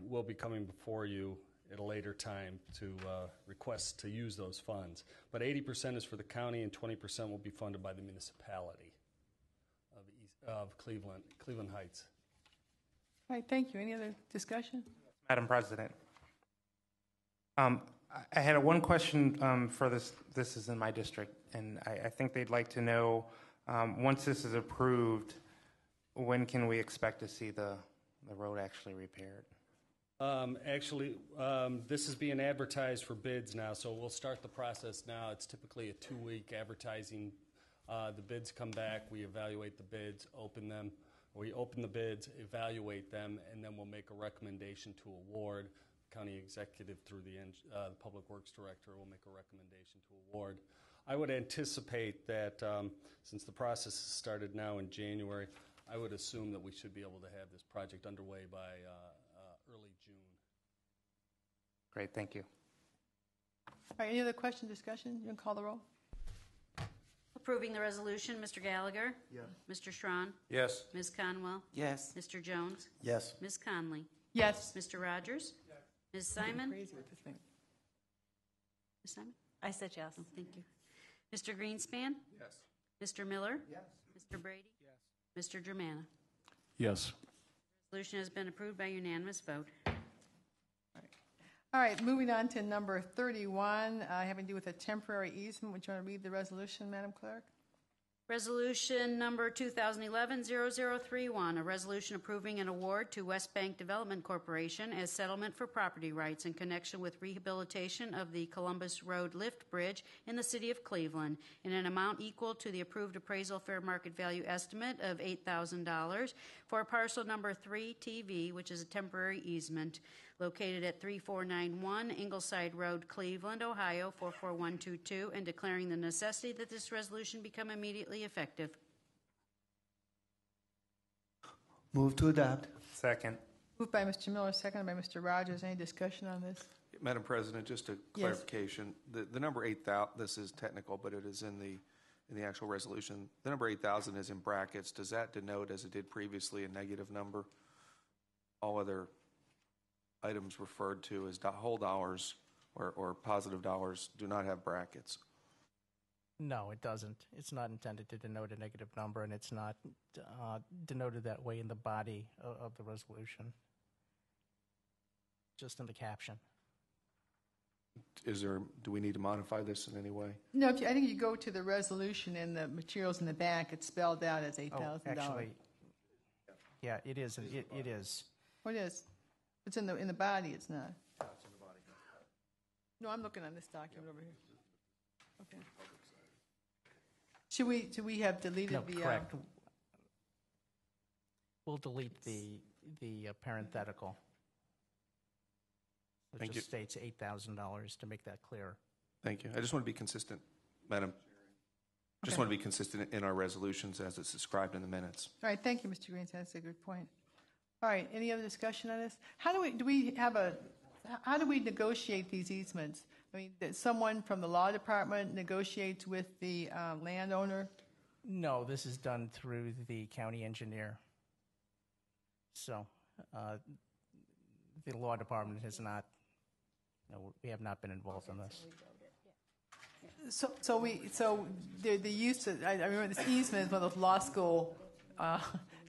we'll be coming before you at a later time to request to use those funds. But 80% is for the county and 20% will be funded by the municipality of Cleveland Heights. All right, thank you. Any other discussion? Madam President. I had one question for this. This is in my district, and I think they'd like to know, once this is approved, when can we expect to see the road actually repaired? This is being advertised for bids now, so we'll start the process now. It's typically a 2-week advertising. The bids come back, we evaluate the bids, open them. We open the bids, evaluate them, and then we'll make a recommendation to award. County executive through the Public Works Director will make a recommendation to award. I would anticipate that since the process has started now in January, I would assume that we should be able to have this project underway by early June. Great, thank you. All right, any other question, discussion? You can call the roll. Approving the resolution, Mr. Gallagher? Yes. Mr. Schron? Yes. Ms. Conwell? Yes. Mr. Jones? Yes. Ms. Conley? Yes. Mr. Rogers? Yes. Ms. Simon? Crazy with this thing. Ms. Simon? I said yes. Oh, thank you. Mr. Greenspan? Yes. Mr. Miller? Yes. Mr. Brady? Yes. Mr. Germana? Yes. Resolution has been approved by unanimous vote. All right, moving on to number 31, having to do with a temporary easement. Would you want to read the resolution, Madam Clerk? Resolution number 2011-0031, a resolution approving an award to West Bank Development Corporation as settlement for property rights in connection with rehabilitation of the Columbus Road Lift Bridge in the city of Cleveland in an amount equal to the approved appraisal fair market value estimate of $8,000 for parcel number 3TV, which is a temporary easement located at 3491 Ingleside Road, Cleveland, Ohio 44122, and declaring the necessity that this resolution become immediately effective. Move to adopt. Second. Moved by Mr. Miller, seconded by Mr. Rogers. Any discussion on this? Madam President, just a clarification. The number 8,000, this is technical, but it is in the actual resolution. The number 8,000 is in brackets. Does that denote, as it did previously, a negative number? All other items referred to as whole dollars or positive dollars do not have brackets. No, it doesn't. It's not intended to denote a negative number, and it's not denoted that way in the body of the resolution, just in the caption. Do we need to modify this in any way? No, I think you go to the resolution and the materials in the back, it's spelled out as $8,000. Oh, actually, yeah, it is. It is. What is? It's in the body, it's not. It's in the body. No, I'm looking on this document over here. Okay. Should we have deleted the... correct. We'll delete the parenthetical. It just states $8,000 to make that clear. Thank you. I just want to be consistent, Madam. Just want to be consistent in our resolutions as it's described in the minutes. All right, thank you, Mr. Greens. That's a good point. All right, any other discussion on this? How do we negotiate these easements? I mean, that someone from the law department negotiates with the landowner? No, this is done through the county engineer. So the law department has not, we have not been involved in this. So the use of, I remember this easement is one of those law school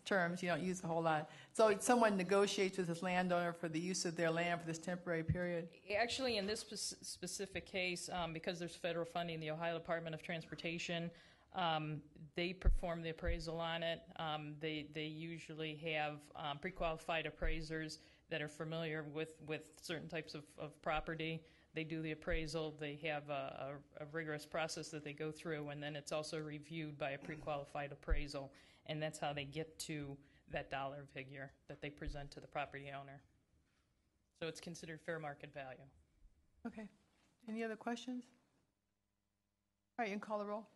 terms you don't use a whole lot. So someone negotiates with this landowner for the use of their land for this temporary period? Actually, in this specific case, because there's federal funding, the Ohio Department of Transportation, they perform the appraisal on it. They usually have pre-qualified appraisers that are familiar with certain types of property. They do the appraisal. They have a rigorous process that they go through, and then it's also reviewed by a pre-qualified appraisal, and that's how they get to that dollar figure that they present to the property owner. So it's considered fair market value. Okay. Any other questions? All right, you can call the roll.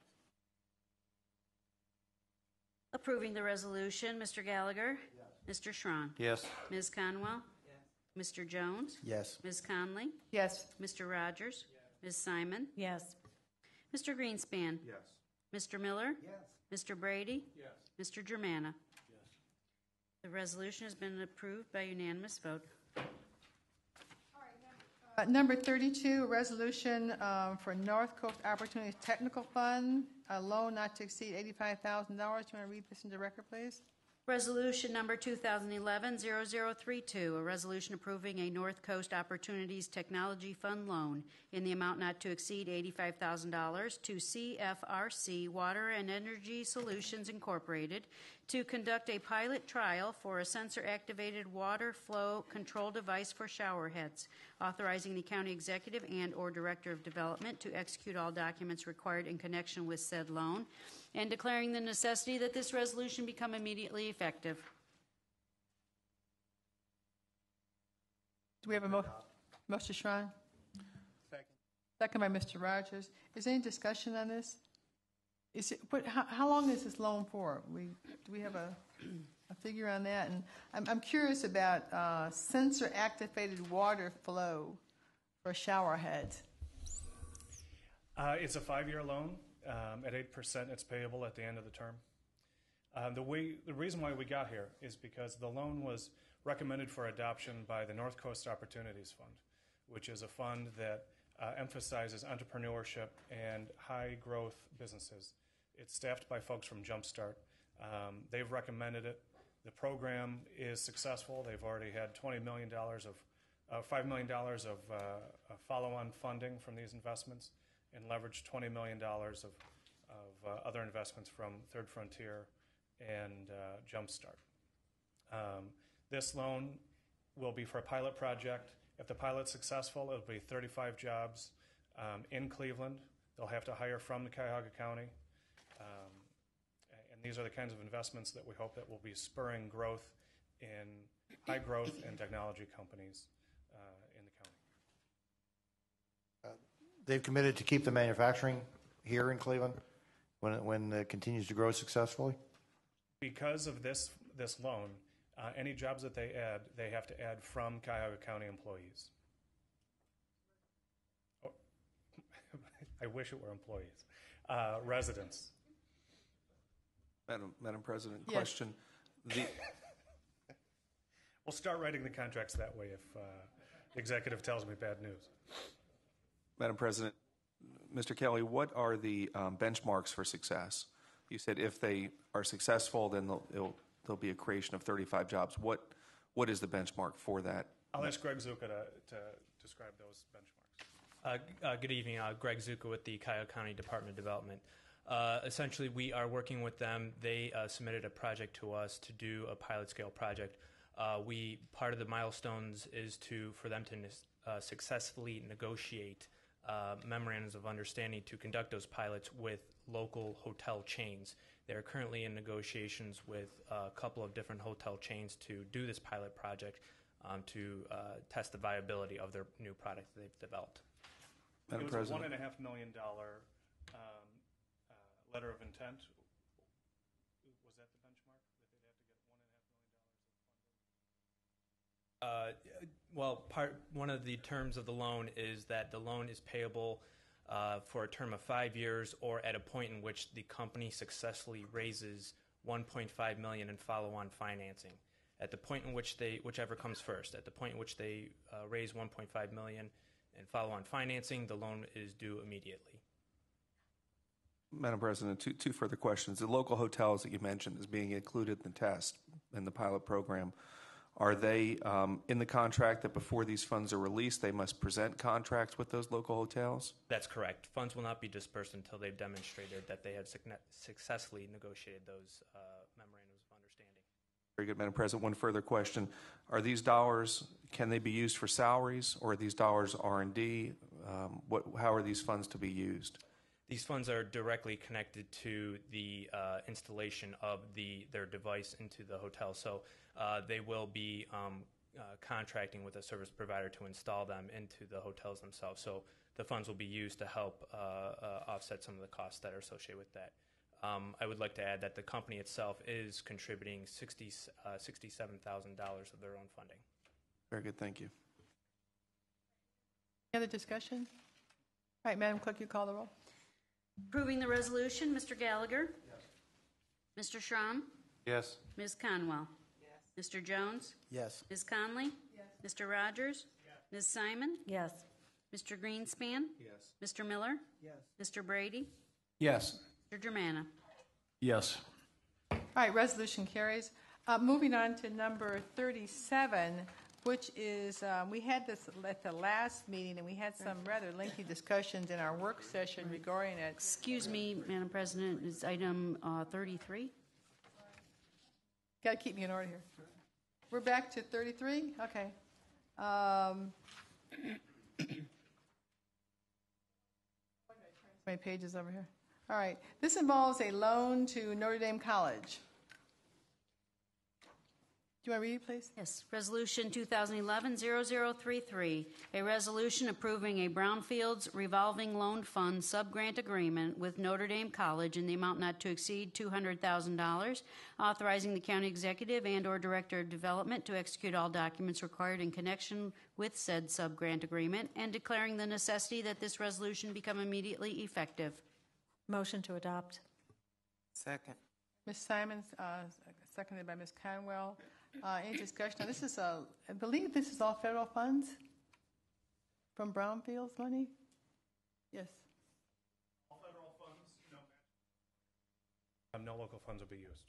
Approving the resolution, Mr. Gallagher? Yes. Mr. Schron? Yes. Ms. Conwell? Yes. Mr. Jones? Yes. Ms. Conley? Yes. Mr. Rogers? Yes. Ms. Simon? Yes. Mr. Greenspan? Yes. Mr. Miller? Yes. Mr. Brady? Yes. Mr. Germana? The resolution has been approved by unanimous vote. Number 32, a resolution for North Coast Opportunities Technical Fund, a loan not to exceed $85,000. Do you want to read this into record, please? Resolution number 2011-0032, a resolution approving a North Coast Opportunities Technology Fund loan in the amount not to exceed $85,000 to CFRC Water and Energy Solutions Incorporated to conduct a pilot trial for a sensor-activated water flow control device for shower heads, authorizing the county executive and/or director of development to execute all documents required in connection with said loan, and declaring the necessity that this resolution become immediately effective. Do we have a motion? Mr. Schron? Second. Second by Mr. Rogers. Is there any discussion on this? How long is this loan for? Do we have a figure on that? And I'm curious about sensor-activated water flow for shower heads. It's a 5-year loan. At 8%, it's payable at the end of the term. The reason why we got here is because the loan was recommended for adoption by the North Coast Opportunities Fund, which is a fund that emphasizes entrepreneurship and high-growth businesses. It's staffed by folks from Jumpstart. They've recommended it. The program is successful. They've already had $5 million of follow-on funding from these investments, and leveraged $20 million of other investments from Third Frontier and Jumpstart. This loan will be for a pilot project. If the pilot's successful, it'll be 35 jobs in Cleveland. They'll have to hire from the Cuyahoga County. And these are the kinds of investments that we hope that will be spurring growth in high growth and technology companies in the county. They've committed to keep the manufacturing here in Cleveland when it continues to grow successfully? Because of this loan, any jobs that they add, they have to add from Cuyahoga County employees. Oh, I wish it were employees. Residents. Madam President, Yes. question. We'll start writing the contracts that way if the executive tells me bad news. Madam President, Mr. Kelly, what are the benchmarks for success? You said if they are successful, then there'll be a creation of 35 jobs. What is the benchmark for that? I'll ask Greg Zuka to describe those benchmarks. Good evening. Greg Zuka with the Cuyahoga County Department of Development. Essentially, we are working with them. They submitted a project to us to do a pilot scale project. Part of the milestones is for them to successfully negotiate memorandums of understanding to conduct those pilots with local hotel chains. They're currently in negotiations with a couple of different hotel chains to do this pilot project to test the viability of their new product that they've developed. It was a $1.5 million letter of intent. Was that the benchmark? That they'd have to get $1.5 million of funding? One of the terms of the loan is that the loan is payable for a term of 5 years or at a point in which the company successfully raises $1.5 million in follow-on financing. At the point in which whichever comes first, at the point in which they raise $1.5 million in follow-on financing, the loan is due immediately. Madam President, two further questions. The local hotels that you mentioned as being included in the test, in the pilot program, are they in the contract that before these funds are released, they must present contracts with those local hotels? That's correct. Funds will not be dispersed until they've demonstrated that they have successfully negotiated those memorandums of understanding. Very good, Madam President. One further question. Are these dollars, can they be used for salaries, or are these dollars R&D? How are these funds to be used? These funds are directly connected to the installation of their device into the hotel. So they will be contracting with a service provider to install them into the hotels themselves. So the funds will be used to help offset some of the costs that are associated with that. I would like to add that the company itself is contributing $67,000 of their own funding. Very good. Thank you. Any other discussion? All right, Madam Clerk, you call the roll. Approving the resolution, Mr. Gallagher? Yes. Mr. Schramm? Yes. Ms. Conwell? Yes. Mr. Jones? Yes. Ms. Conley? Yes. Mr. Rogers? Yes. Ms. Simon? Yes. Mr. Greenspan? Yes. Mr. Miller? Yes. Mr. Brady? Yes. Mr. Germana? Yes. All right, resolution carries. Moving on to number 37, which is, we had this at the last meeting, and we had some rather lengthy discussions in our work session regarding it. Excuse me, Madam President, is item 33? Got to keep me in order here. We're back to 33? Okay. Many pages over here. All right. This involves a loan to Notre Dame College. Do you want to read it, please? Yes. Resolution 2011-0033, a resolution approving a Brownfields Revolving Loan Fund subgrant agreement with Notre Dame College in the amount not to exceed $200,000, authorizing the county executive and/or director of development to execute all documents required in connection with said subgrant agreement, and declaring the necessity that this resolution become immediately effective. Motion to adopt. Second. Ms. Simons, seconded by Ms. Conwell. Any discussion? Now, this is, I believe this is all federal funds from Brownfields money? Yes. All federal funds, no local funds will be used.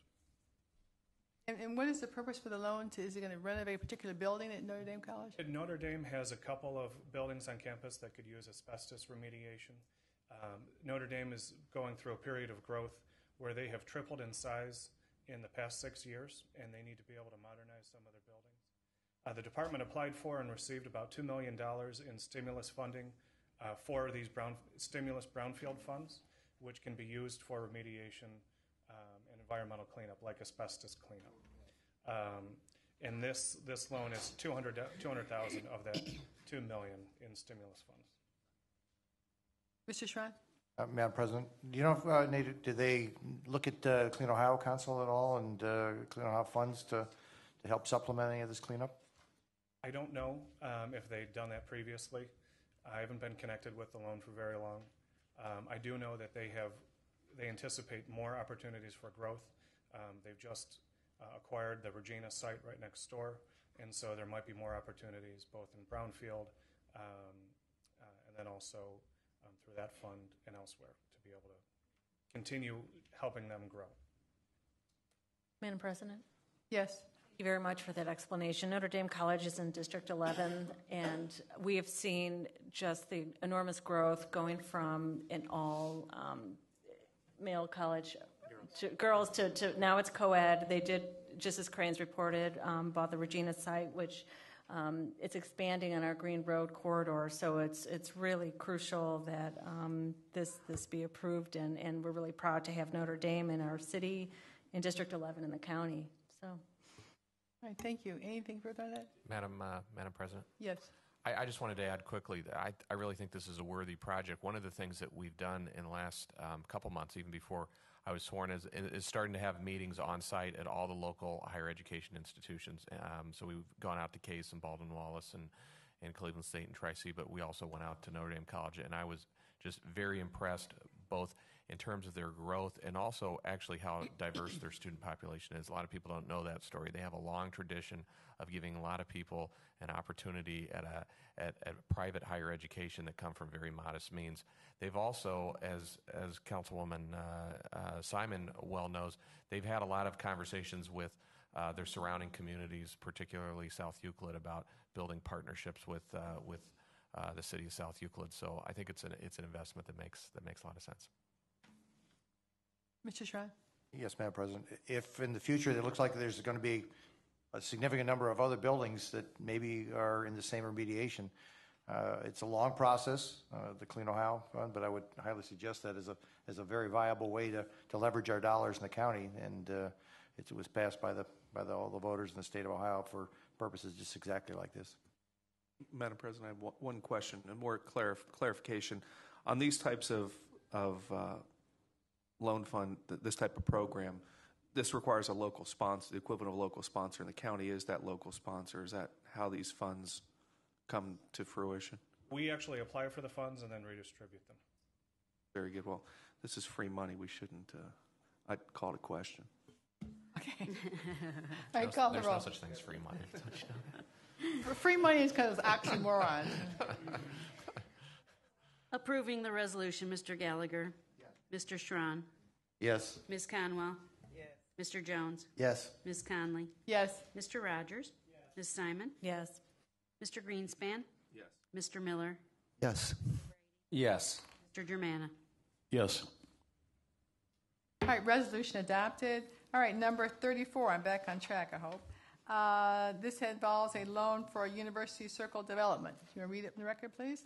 And what is the purpose for the loan? Is it going to renovate a particular building at Notre Dame College? Notre Dame has a couple of buildings on campus that could use asbestos remediation. Notre Dame is going through a period of growth where they have tripled in size in the past 6 years, and they need to be able to modernize some of their buildings. The department applied for and received about $2 million in stimulus funding for these stimulus brownfield funds, which can be used for remediation and environmental cleanup, like asbestos cleanup. And this loan is $200,000 of that $2 million in stimulus funds. Mr. Schrein? Madam President, do you know if do they look at Clean Ohio Council at all and Clean Ohio funds to help supplement any of this cleanup? I don't know if they've done that previously. I haven't been connected with the loan for very long. I do know that they anticipate more opportunities for growth. They've just acquired the Regina site right next door, and so there might be more opportunities both in Brownfield and then also through that fund and elsewhere to be able to continue helping them grow. Madam President? Yes. Thank you very much for that explanation. Notre Dame College is in District 11, and we have seen just the enormous growth going from an all male college to girls to now it's co-ed. They did, just as Cranes reported, bought the Regina site, which it's expanding on our Green Road corridor, so it's really crucial that this be approved, and we're really proud to have Notre Dame in our city, in District 11 in the county. So, all right, thank you. Anything further on that? Madam President? Yes. I just wanted to add quickly that I really think this is a worthy project. One of the things that we've done in the last couple months, even before I was sworn, is starting to have meetings on site at all the local higher education institutions. So we've gone out to Case and Baldwin Wallace and Cleveland State and Tri-C, but we also went out to Notre Dame College, and I was just very impressed, both in terms of their growth and also actually how diverse their student population is. A lot of people don't know that story. They have a long tradition of giving a lot of people an opportunity at a private higher education that come from very modest means. They've also, as Councilwoman Simon well knows, they've had a lot of conversations with their surrounding communities, particularly South Euclid, about building partnerships with the city of South Euclid. So I think it's an investment that makes a lot of sense. Mr. Schrein? Yes, Madam President. If in the future it looks like there's going to be a significant number of other buildings that maybe are in the same remediation, it's a long process, the Clean Ohio Fund, but I would highly suggest that as a very viable way to leverage our dollars in the county, and it was passed by all the voters in the state of Ohio for purposes just exactly like this. Madam President, I have one question and more clarification on these types of loan fund, this type of program. This requires a local sponsor, the equivalent of a local sponsor in the county. Is that local sponsor? Is that how these funds come to fruition? We actually apply for the funds and then redistribute them. Very good. Well, this is free money. We shouldn't. I'd call it a question. Okay. All right, call the There's roll. no such thing as free money. Free money is because it's oxymoron. Approving the resolution, Mr. Gallagher. Yes. Mr. Schron. Yes. Ms. Conwell. Yes. Mr. Jones. Yes. Ms. Conley. Yes. Mr. Rogers. Yes. Ms. Simon. Yes. Mr. Greenspan. Yes. Mr. Miller. Yes. Yes. Mr. Germana. Yes. All right, resolution adopted. All right, number 34. I'm back on track, I hope. This involves a loan for University Circle development. Can you read it in the record, please?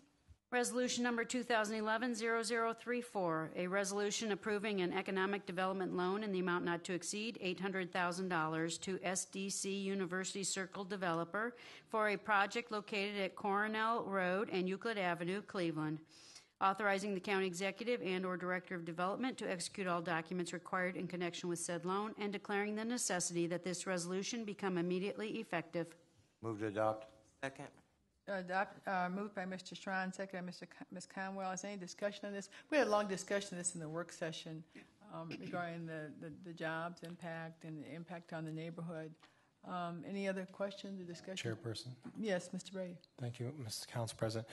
Resolution number 2011-0034, a resolution approving an economic development loan in the amount not to exceed $800,000 to SDC University Circle Developer for a project located at Coronel Road and Euclid Avenue, Cleveland. Authorizing the county executive and or director of development to execute all documents required in connection with said loan and declaring the necessity that this resolution become immediately effective. Move to adopt. Second. Moved by Mr. Strachan, second by Ms. Conwell. Is there any discussion on this? We had a long discussion of this in the work session regarding the jobs impact and the impact on the neighborhood. Any other questions or discussion? Chairperson. Yes, Mr. Brady. Thank you, Mr. Council President.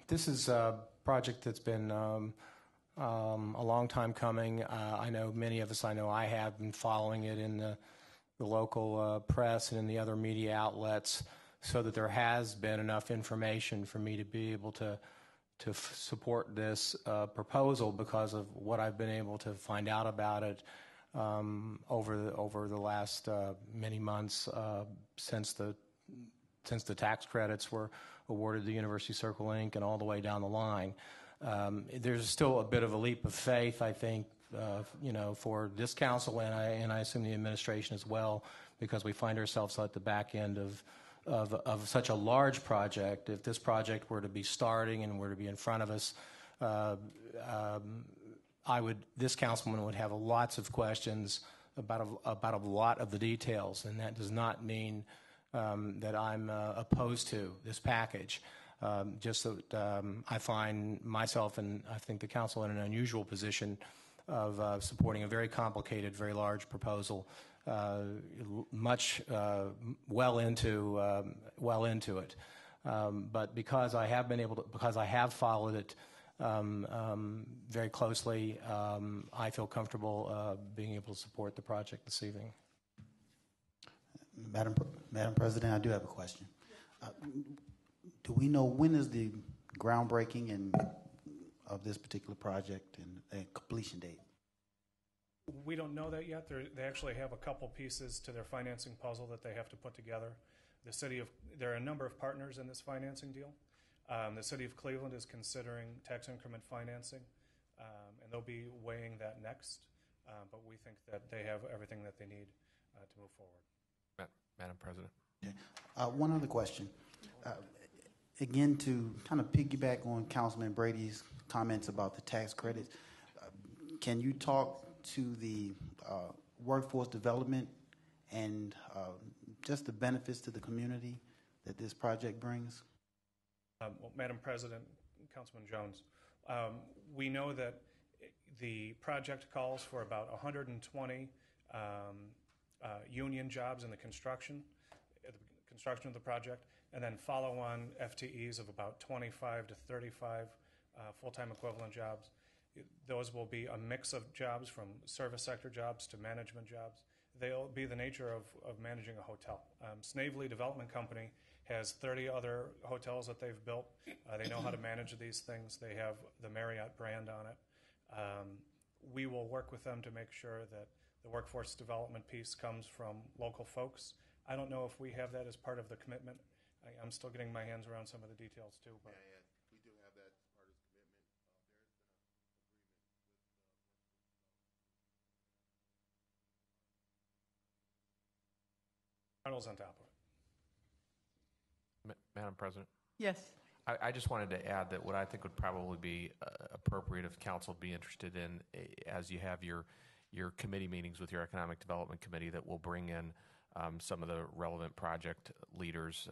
This is a project that's been a long time coming. I know many of us, I have been following it in the local press and in the other media outlets, so that there has been enough information for me to be able to support this proposal because of what I've been able to find out about it over the last many months since the tax credits were awarded to University Circle Inc. and all the way down the line. There's still a bit of a leap of faith, I think, for this council and I assume the administration as well, because we find ourselves at the back end of such a large project. If this project were to be starting and were to be in front of us, this councilman would have lots of questions about a lot of the details, and that does not mean that I'm opposed to this package. Just that I find myself and I think the council in an unusual position of supporting a very complicated, very large proposal, much well into it. But because I have followed it very closely, I feel comfortable being able to support the project this evening. Madam President, I do have a question. Do we know when is the groundbreaking of this particular project and completion date? We don't know that yet. They actually have a couple pieces to their financing puzzle that they have to put together. There are a number of partners in this financing deal. The city of Cleveland is considering tax increment financing, and they'll be weighing that next. But we think that they have everything that they need to move forward. Madam President. Okay. One other question. Again, to kind of piggyback on Councilman Brady's comments about the tax credits, can you talk to the workforce development and just the benefits to the community that this project brings? Well, Madam President, Councilman Jones, we know that the project calls for about 120 union jobs in the construction of the project, and then follow-on FTEs of about 25 to 35 full-time equivalent jobs. Those will be a mix of jobs, from service sector jobs to management jobs. They'll be the nature of managing a hotel. Snavely Development Company has 30 other hotels that they've built. They know how to manage these things. They have the Marriott brand on it. We will work with them to make sure that the workforce development piece comes from local folks. I don't know if we have that as part of the commitment. I'm still getting my hands around some of the details too. But we do have that as part of the commitment. Reynolds on top of it. Madam President? Yes. I just wanted to add that what I think would probably be appropriate if council would be interested in, as you have your committee meetings with your Economic Development Committee, that will bring in some of the relevant project leaders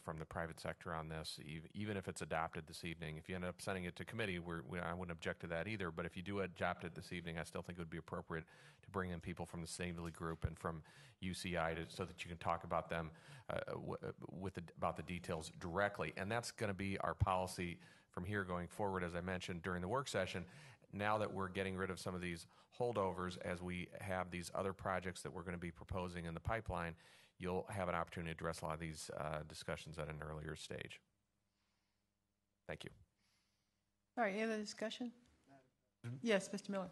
from the private sector on this, even if it's adopted this evening. If you end up sending it to committee, I wouldn't object to that either, but if you do adopt it this evening, I still think it would be appropriate to bring in people from the Snavely Group and from UCI so that you can talk about them about the details directly. And that's going to be our policy from here going forward, as I mentioned during the work session. Now that we're getting rid of some of these holdovers, as we have these other projects that we're going to be proposing in the pipeline, you'll have an opportunity to address a lot of these discussions at an earlier stage. Thank you. All right, any other discussion? Yes, Mr. Miller.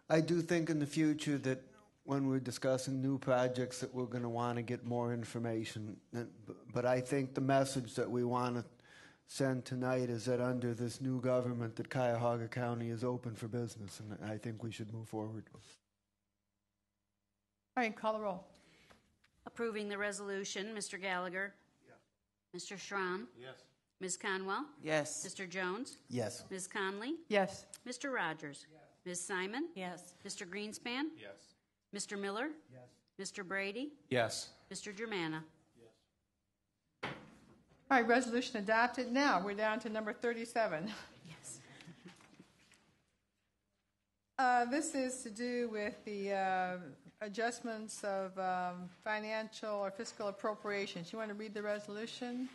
I do think in the future that when we're discussing new projects that we're going to want to get more information. But I think the message that we want to send tonight is that under this new government that Cuyahoga County is open for business, and I think we should move forward. All right, call the roll. Approving the resolution, Mr. Gallagher. Yes. Mr. Schramm. Yes. Ms. Conwell. Yes. Mr. Jones. Yes. Ms. Conley. Yes. Mr. Rogers. Yes. Ms. Simon. Yes. Mr. Greenspan. Yes. Mr. Miller. Yes. Mr. Brady. Yes. Mr. Germana. All right, resolution adopted. Now we're down to number 37. Yes. This is to do with the adjustments of financial or fiscal appropriations. You want to read the resolution?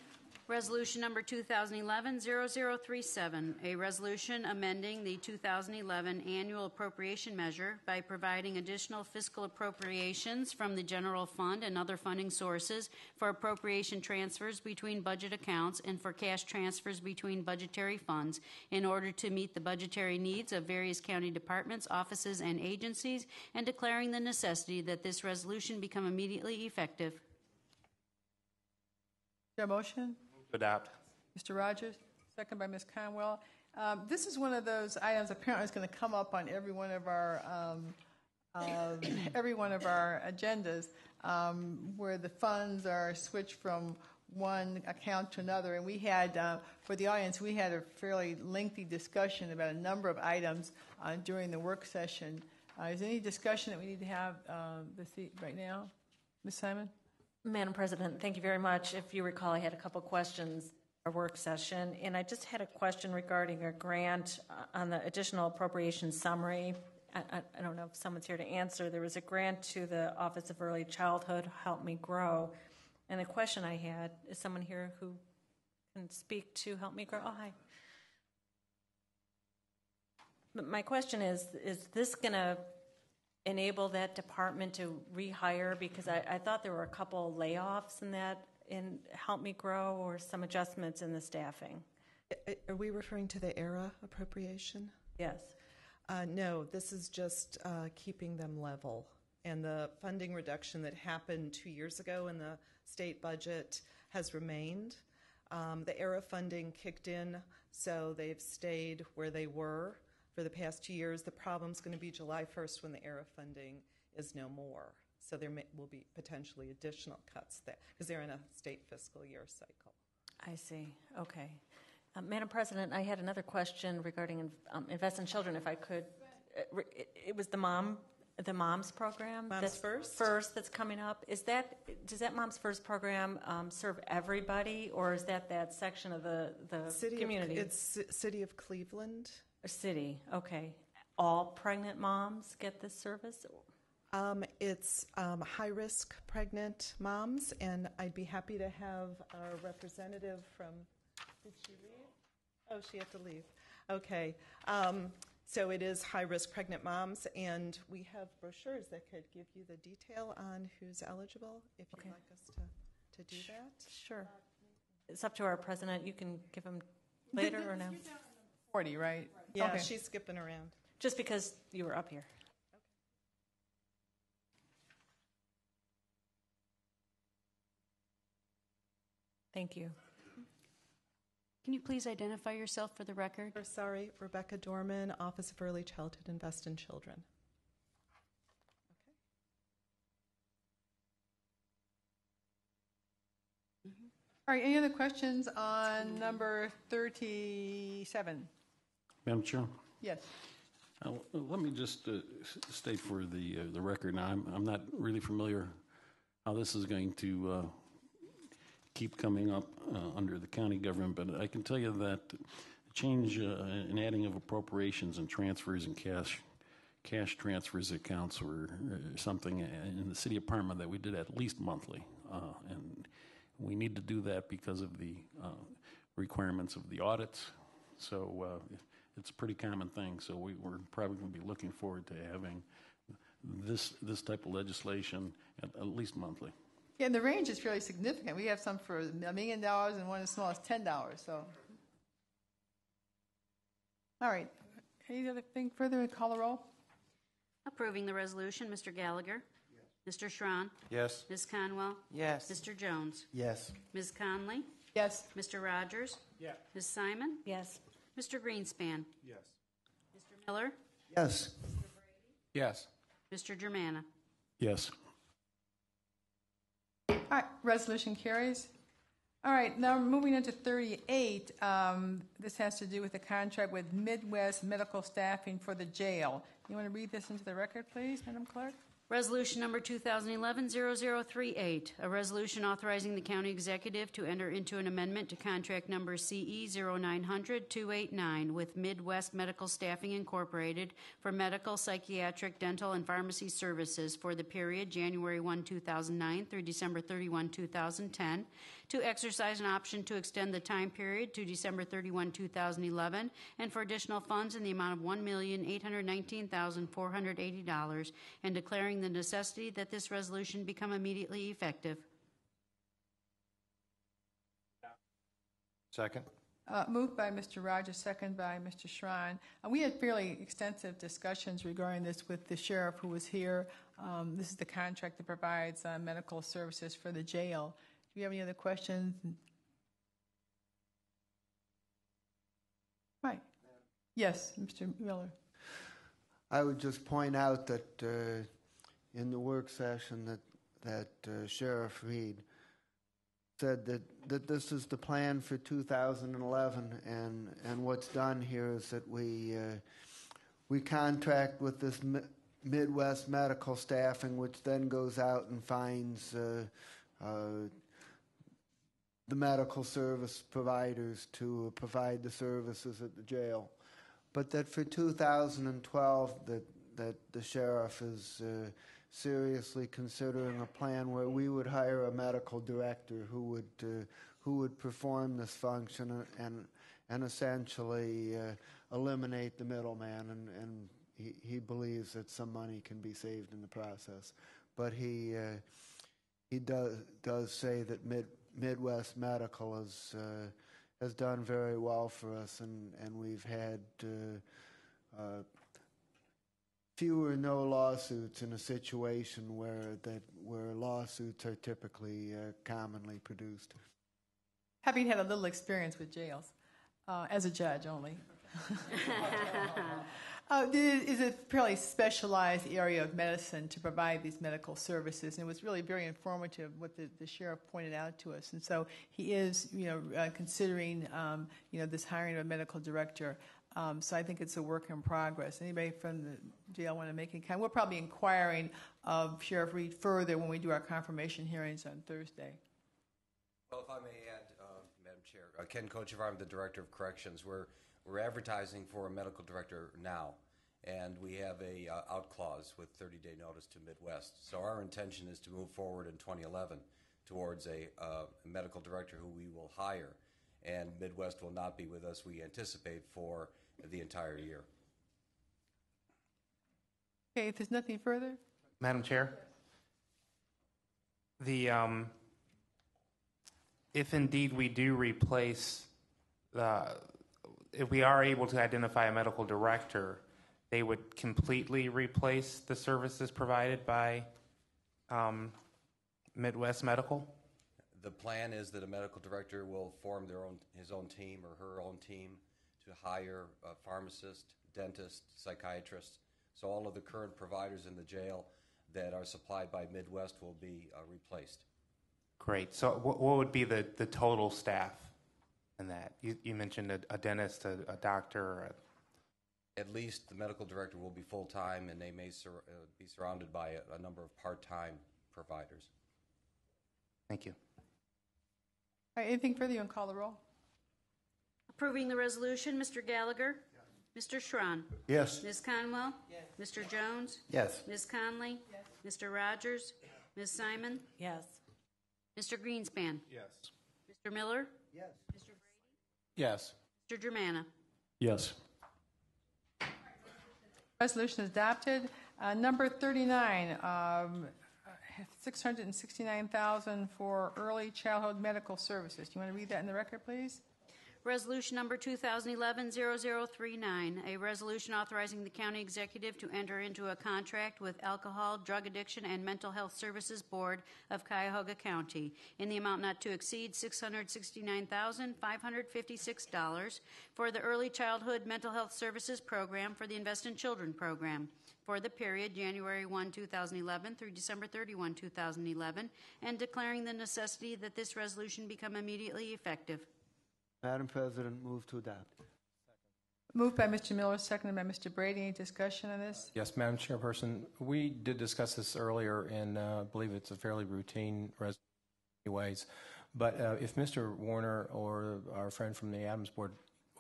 Resolution number 2011-0037, a resolution amending the 2011 annual appropriation measure by providing additional fiscal appropriations from the general fund and other funding sources for appropriation transfers between budget accounts and for cash transfers between budgetary funds in order to meet the budgetary needs of various county departments, offices, and agencies, and declaring the necessity that this resolution become immediately effective. Is there a motion? Adopt. Mr. Rogers, second by Ms. Conwell. This is one of those items apparently is going to come up on every one of our agendas where the funds are switched from one account to another. And we had, for the audience, we had a fairly lengthy discussion about a number of items during the work session. Is there any discussion that we need to have right now? Ms. Simon? Madam President, thank you very much. If you recall, I had a couple questions our work session, and I just had a question regarding a grant on the additional appropriation summary. I don't know if someone's here to answer. There was a grant to the Office of Early Childhood, Help Me Grow, and the question I had, is someone here who can speak to Help Me Grow? Oh, hi. But my question is this going to enable that department to rehire? Because I thought there were a couple layoffs in Help Me Grow, or some adjustments in the staffing. Are we referring to the ERA appropriation? Yes. No, this is just keeping them level. And the funding reduction that happened 2 years ago in the state budget has remained. The ERA funding kicked in, so they've stayed where they were for the past 2 years. The problem's going to be July 1st when the ERA funding is no more. So there will be potentially additional cuts there because they're in a state fiscal year cycle. I see. Okay. Madam President, I had another question regarding Invest in Children, if I could. It was the mom the Moms program. Moms that's First? That's coming up. Does that Moms First program serve everybody, or is that section of the community? It's City of Cleveland. City, okay. All pregnant moms get this service? It's high-risk pregnant moms, and I'd be happy to have our representative from... Did she leave? Oh, she had to leave. Okay. So it is high-risk pregnant moms, and we have brochures that could give you the detail on who's eligible, if you'd like us to do that. Sure. It's up to our president. You can give them later or now? 40, right? Yeah, Okay. she's skipping around. Just because you were up here. Thank you. Can you please identify yourself for the record? Sorry, Rebecca Dorman, Office of Early Childhood Invest in Children. All right, any other questions on number 37? Madam Chair? Yes. Let me just state for the record, now I'm not really familiar how this is going to keep coming up under the county government, but I can tell you that change and adding of appropriations and transfers and cash transfers accounts were something in the city of Parma that we did at least monthly, and we need to do that because of the requirements of the audits. So it's a pretty common thing. So we're probably going to be looking forward to having this type of legislation at least monthly. Yeah, and the range is fairly significant. We have some for $1 million and one as small as $10. So, all right. Any other thing further? Call the roll. Approving the resolution, Mr. Gallagher. Yes. Mr. Schron. Yes. Ms. Conwell. Yes. Mr. Jones. Yes. Ms. Conley. Yes. Mr. Rogers. Yeah. Ms. Simon. Yes. Mr. Greenspan. Yes. Mr. Miller. Yes. Yes. Mr. Germana. Yes. All right, resolution carries. All right, now moving into 38. This has to do with the contract with Midwest Medical Staffing for the jail. You want to read this into the record, please, Madam Clerk? Resolution number 2011-0038, a resolution authorizing the county executive to enter into an amendment to contract number CE 0900-289 with Midwest Medical Staffing Incorporated for medical, psychiatric, dental, and pharmacy services for the period January 1, 2009 through December 31, 2010, to exercise an option to extend the time period to December 31, 2011, and for additional funds in the amount of $1,819,480, and declaring the necessity that this resolution become immediately effective. Second. Moved by Mr. Rogers, second by Mr. Schrein. We had fairly extensive discussions regarding this with the sheriff who was here. This is the contract that provides medical services for the jail. Do you have any other questions? Right. Yes, Mr. Miller. I would just point out that in the work session that Sheriff Reed said that this is the plan for 2011, and what's done here is that we contract with this Midwest Medical Staffing, which then goes out and finds the medical service providers to provide the services at the jail. But that for 2012, that the sheriff is seriously considering a plan where we would hire a medical director who would perform this function and essentially eliminate the middleman, and he believes that some money can be saved in the process. But he does say that Midwest Medical has done very well for us, and we've had fewer or no lawsuits in a situation where lawsuits are typically commonly produced. Having had a little experience with jails, as a judge only. Is a fairly specialized area of medicine to provide these medical services, and it was really very informative what the sheriff pointed out to us. And so he is, considering, this hiring of a medical director. So I think it's a work in progress. Anybody from the jail want to make any kind. We're probably inquiring of Sheriff Reed further when we do our confirmation hearings on Thursday. Well, if I may add, Madam Chair, Ken Kochevar, I'm the Director of Corrections. We're advertising for a medical director now, and we have a out clause with 30-day notice to Midwest. So our intention is to move forward in 2011 towards a medical director who we will hire, and Midwest will not be with us, we anticipate, for the entire year. Okay, if there's nothing further. Madam Chair, if indeed we do replace, if we are able to identify a medical director, they would completely replace the services provided by Midwest Medical? The plan is that a medical director will form his own team or her own team to hire a pharmacist, dentist, psychiatrist. So all of the current providers in the jail that are supplied by Midwest will be replaced. Great. So what would be the total staff in that? You mentioned a dentist, a doctor. At least the medical director will be full-time, and they may be surrounded by a number of part-time providers. Thank you. All right, anything further? You want to call the roll? Approving the resolution, Mr. Gallagher? Yes. Mr. Schron? Yes. Ms. Conwell? Yes. Mr. Jones? Yes. Ms. Conley? Yes. Mr. Rogers? Ms. Simon? Yes. Mr. Greenspan? Yes. Mr. Miller? Yes. Mr. Brady? Yes. Mr. Germana? Yes. Resolution is adopted. Number 39, $669,000 for early childhood medical services. Do you want to read that in the record, please? Resolution number 2011-0039, a resolution authorizing the county executive to enter into a contract with Alcohol, Drug Addiction, and Mental Health Services Board of Cuyahoga County in the amount not to exceed $669,556 for the Early Childhood Mental Health Services Program for the Invest in Children program for the period January 1, 2011 through December 31, 2011, and declaring the necessity that this resolution become immediately effective. Madam President, move to adopt. Moved by Mr. Miller, seconded by Mr. Brady. Any discussion on this? Yes, Madam Chairperson. We did discuss this earlier, and I believe it's a fairly routine resolution anyways. But if Mr. Warner or our friend from the Adams Board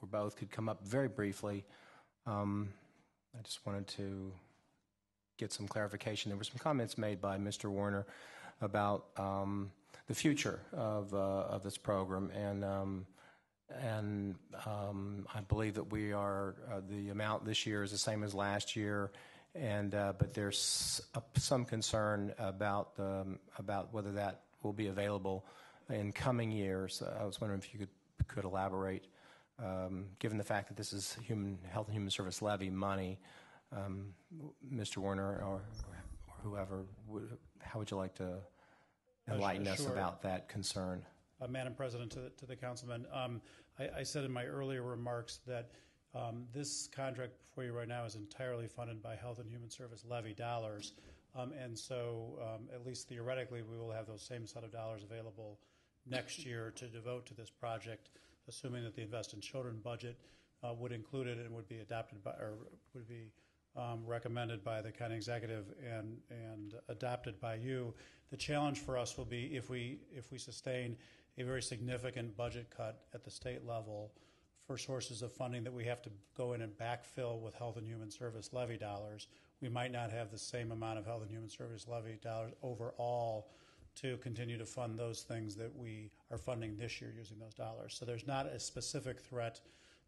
or both could come up very briefly, I just wanted to get some clarification. There were some comments made by Mr. Warner about the future of this program, and I believe that we are the amount this year is the same as last year, and but there's some concern about whether that will be available in coming years. I was wondering if you could elaborate, given the fact that this is Health and Human Service levy money. Mr. Warner or whoever, how would you like to enlighten us about that concern? Madam President, to the councilman, I said in my earlier remarks that this contract before you right now is entirely funded by Health and Human Service levy dollars, and so at least theoretically we will have those same set of dollars available next year to devote to this project, assuming that the Invest in Children budget would include it and would be adopted by, or would be recommended by the county executive and adopted by you. The challenge for us will be if we sustain a very significant budget cut at the state level for sources of funding that we have to go in and backfill with Health and Human Service levy dollars, we might not have the same amount of Health and Human Service levy dollars overall to continue to fund those things that we are funding this year using those dollars. So there's not a specific threat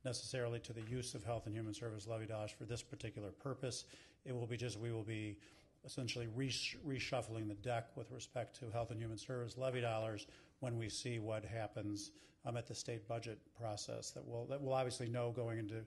necessarily to the use of Health and Human Service levy dollars for this particular purpose. It will be just we will be essentially reshuffling the deck with respect to Health and Human Service levy dollars when we see what happens at the state budget process. That we'll obviously know going into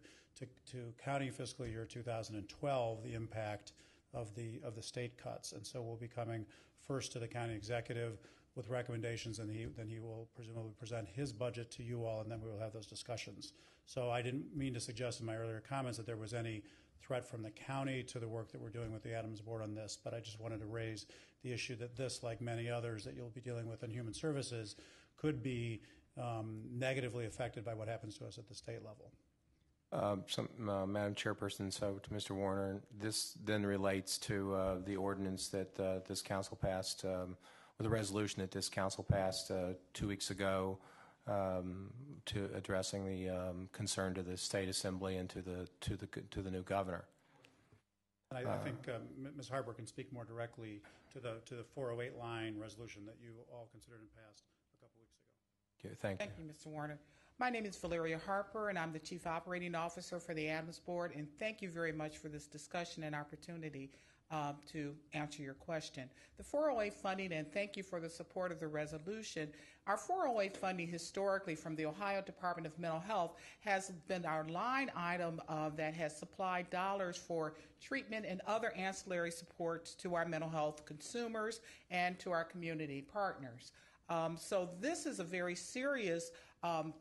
county fiscal year 2012 the impact of the state cuts, and so we'll be coming first to the county executive with recommendations, and then he will presumably present his budget to you all, and then we will have those discussions. So I didn't mean to suggest in my earlier comments that there was any threat from the county to the work that we're doing with the Adams Board on this, but I just wanted to raise the issue that this, like many others that you'll be dealing with in human services, could be negatively affected by what happens to us at the state level. Madam Chairperson, so to Mr. Warner, this then relates to the ordinance that this council passed, or the resolution that this council passed 2 weeks ago, to addressing the concern to the State Assembly and to the new governor. And I think Ms. Harper can speak more directly to the 408 line resolution that you all considered and passed a couple weeks ago. Okay, thank you. Thank you, Mr. Warner. My name is Valeria Harper, and I'm the Chief Operating Officer for the Adams Board, and thank you very much for this discussion and opportunity to answer your question. The 408 funding, and thank you for the support of the resolution. Our 408 funding historically from the Ohio Department of Mental Health has been our line item that has supplied dollars for treatment and other ancillary supports to our mental health consumers and to our community partners. So this is a very serious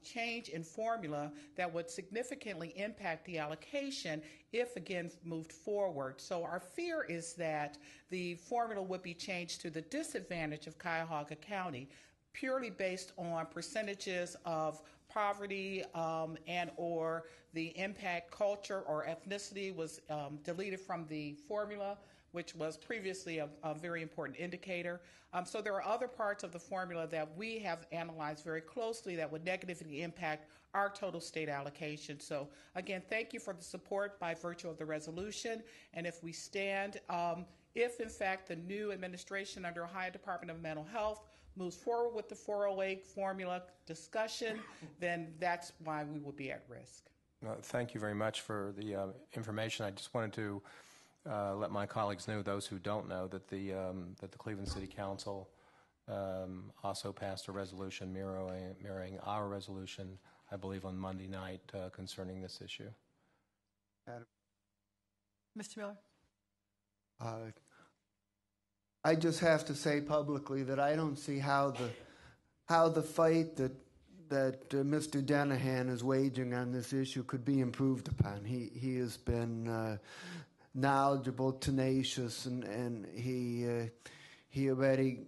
change in formula that would significantly impact the allocation if, again, moved forward. So our fear is that the formula would be changed to the disadvantage of Cuyahoga County, purely based on percentages of poverty and or the impact culture or ethnicity was deleted from the formula, which was previously a very important indicator. So there are other parts of the formula that we have analyzed very closely that would negatively impact our total state allocation. So again, thank you for the support by virtue of the resolution. And if we stand, if in fact the new administration under Ohio Department of Mental Health moves forward with the 408 formula discussion, then that's why we will be at risk. Thank you very much for the information. I just wanted to let my colleagues know, those who don't know, that the Cleveland City Council also passed a resolution mirroring our resolution, I believe, on Monday night concerning this issue. Mr. Miller? I just have to say publicly that I don't see how the fight that Mr. Denahan is waging on this issue could be improved upon. He has been knowledgeable, tenacious, and he already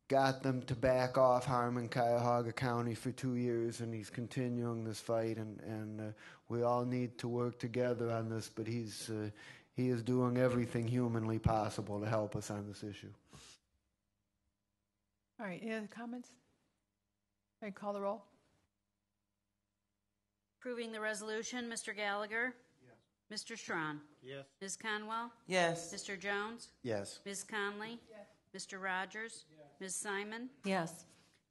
got them to back off harming Cuyahoga County for 2 years, and he's continuing this fight, and we all need to work together on this, but he is doing everything humanly possible to help us on this issue. All right, any other comments? All right, call the roll. Approving the resolution, Mr. Gallagher? Yes. Mr. Strawn? Yes. Ms. Conwell? Yes. Mr. Jones? Yes. Ms. Conley? Yes. Mr. Rogers? Yes. Ms. Simon? Yes.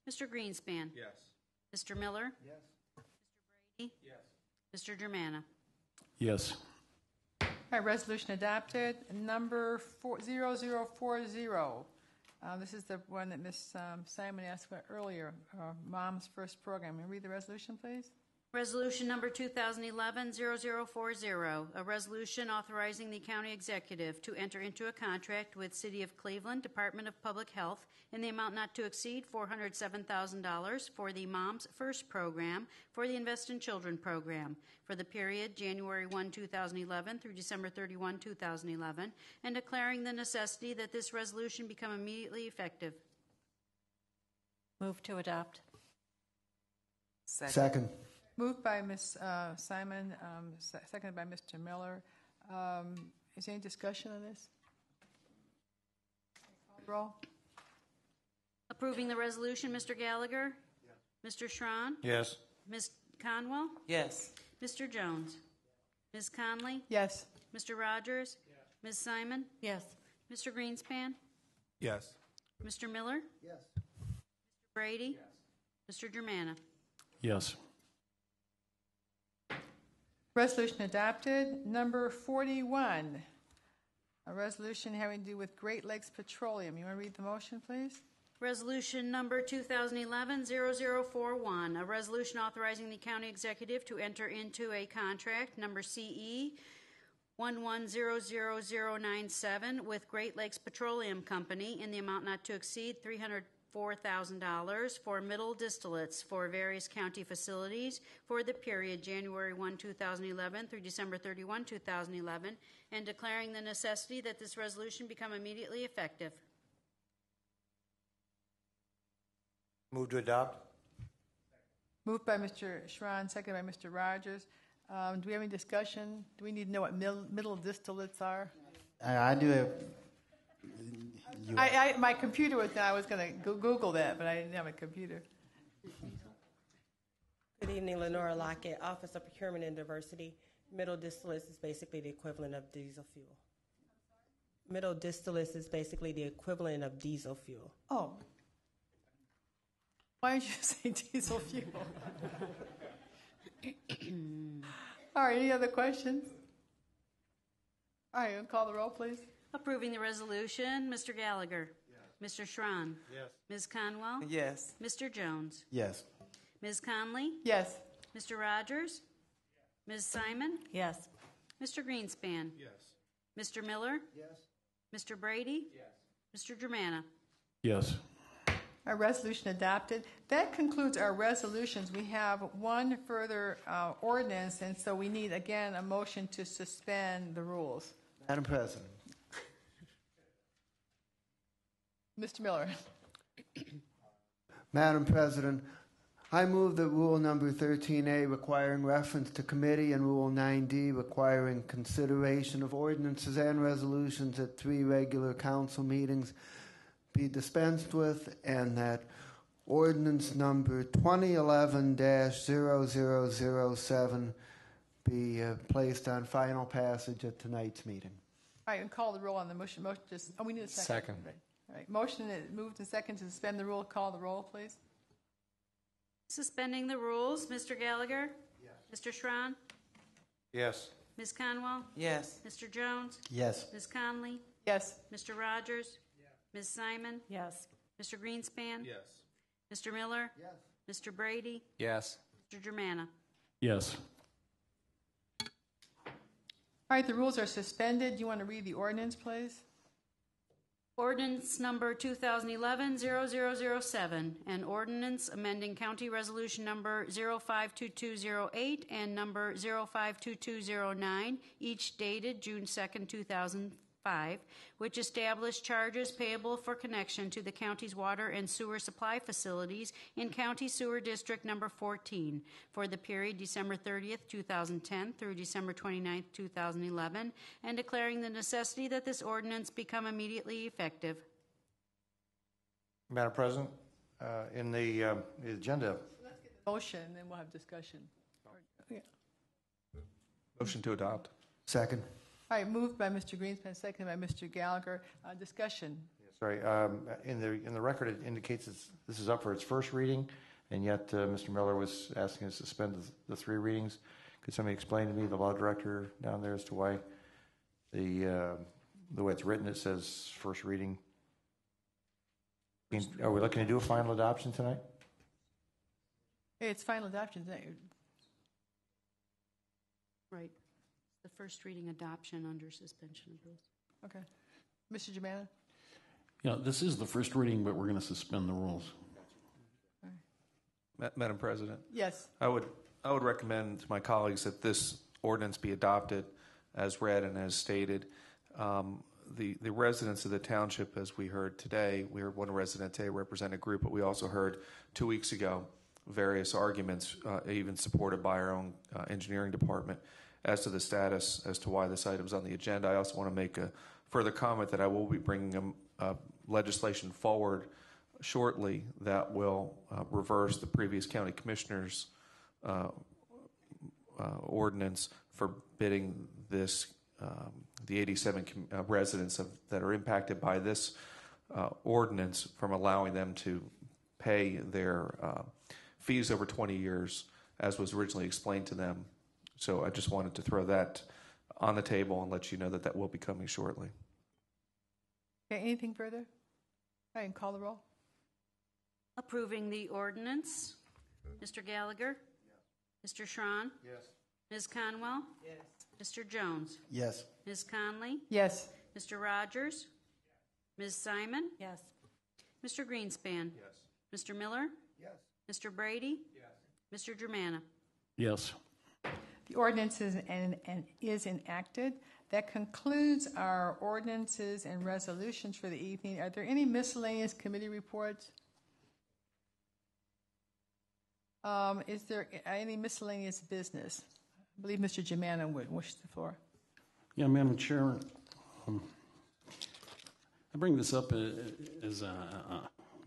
Mr. Greenspan? Yes. Mr. Miller? Yes. Mr. Brady? Yes. Mr. Germana? Yes. All right, resolution adopted. Number 0040. This is the one that Ms. Simon asked about earlier, Mom's First Program. Can you read the resolution, please? Resolution number 2011-0040, a resolution authorizing the county executive to enter into a contract with City of Cleveland Department of Public Health in the amount not to exceed $407,000 for the Moms First Program for the Invest in Children program for the period January 1, 2011 through December 31, 2011, and declaring the necessity that this resolution become immediately effective. Move to adopt. Second. Moved by Ms. Simon, seconded by Mr. Miller. Is there any discussion on this? Roll. Approving the resolution, Mr. Gallagher? Yes. Mr. Strawn? Yes. Ms. Conwell? Yes. Mr. Jones? Ms. Conley? Yes. Mr. Rogers? Yes. Ms. Simon? Yes. Mr. Greenspan? Yes. Mr. Miller? Yes. Mr. Brady? Yes. Mr. Germana? Yes. Resolution adopted. Number 41, a resolution having to do with Great Lakes Petroleum. You want to read the motion, please? Resolution number 2011-0041, a resolution authorizing the county executive to enter into a contract number CE 1100097 with Great Lakes Petroleum Company in the amount not to exceed $304,000 for middle distillates for various county facilities for the period January 1, 2011 through December 31, 2011, and declaring the necessity that this resolution become immediately effective. Move to adopt. Moved by Mr. Schron, seconded by Mr. Rogers. Do we have any discussion? Do we need to know what middle distillates are? I do have. My computer was down. I was going to Google that, but I didn't have a computer. Good evening, Lenora Lockett, Office of Procurement and Diversity. Middle distillates is basically the equivalent of diesel fuel. Middle distillates is basically the equivalent of diesel fuel. Oh. Why did you say diesel fuel? All right, any other questions? All right, we'll call the roll, please. Approving the resolution, Mr. Gallagher. Yes. Mr. Schron. Yes. Ms. Conwell. Yes. Mr. Jones. Yes. Ms. Conley. Yes. Mr. Rogers. Ms. Simon. Yes. Mr. Greenspan. Yes. Mr. Miller. Yes. Mr. Brady. Yes. Mr. Germana. Yes. Our resolution adopted. That concludes our resolutions. We have one further ordinance, and so we need, again, a motion to suspend the rules. Madam President. Mr. Miller. Madam President, I move that Rule Number 13A requiring reference to committee and Rule 9D requiring consideration of ordinances and resolutions at 3 regular council meetings be dispensed with, and that ordinance number 2011-0007 be placed on final passage at tonight's meeting. All right, and call the roll on the motion. We need a second. Second. All right, motion is moved and second to suspend the rule. Call the roll, please. Suspending the rules, Mr. Gallagher. Yes. Mr. Schron. Yes. Ms. Conwell. Yes. Mr. Jones. Yes. Ms. Conley. Yes. Mr. Rogers. Ms. Simon. Yes. Mr. Greenspan. Yes. Mr. Miller. Yes. Mr. Brady. Yes. Mr. Germana. Yes. All right, the rules are suspended. Do you want to read the ordinance, please? Ordinance number 2011-0007, an ordinance amending County Resolution number 052208 and number 052209, each dated June 2nd, 2005, which establish charges payable for connection to the county's water and sewer supply facilities in County Sewer District number 14 for the period December 30th, 2010 through December 29th, 2011, and declaring the necessity that this ordinance become immediately effective. Madam President, in the agenda. Let's get the motion, and then we'll have discussion. Yeah. Motion to adopt. Second. All right, moved by Mr. Greenspan, seconded by Mr. Gallagher. Discussion. Sorry, in the record it indicates this is up for its first reading, and yet Mr. Miller was asking us to suspend the 3 readings. Could somebody explain to me, the law director down there, as to why the way it's written it says first reading? Are we looking to do a final adoption tonight? Hey, it's final adoption, isn't it? Right. The first reading adoption under suspension of rules. Okay. Mr. Germana? Yeah, this is the first reading, but we're going to suspend the rules. Madam President? Yes. I would recommend to my colleagues that this ordinance be adopted as read and as stated. The residents of the township, as we heard today, we heard one resident today represent a group, but we also heard 2 weeks ago various arguments, even supported by our own engineering department, as to the status, as to why this item is on the agenda. I also want to make a further comment that I will be bringing legislation forward shortly that will reverse the previous county commissioner's ordinance forbidding this, the 87 residents that are impacted by this ordinance from allowing them to pay their fees over 20 years, as was originally explained to them. So I just wanted to throw that on the table and let you know that that will be coming shortly. Okay, anything further? All right, and call the roll. Approving the ordinance, Mr. Gallagher? Yes. Mr. Schron? Yes. Ms. Conwell? Yes. Mr. Jones? Yes. Ms. Conley? Yes. Mr. Rogers? Ms. Simon? Yes. Mr. Greenspan? Yes. Mr. Miller? Yes. Mr. Brady? Yes. Mr. Germana? Yes. The ordinance is enacted. That concludes our ordinances and resolutions for the evening. Are there any miscellaneous committee reports? Is there any miscellaneous business? I believe Mr. Jimana would wish the floor. Yeah, Madam Chair, I bring this up as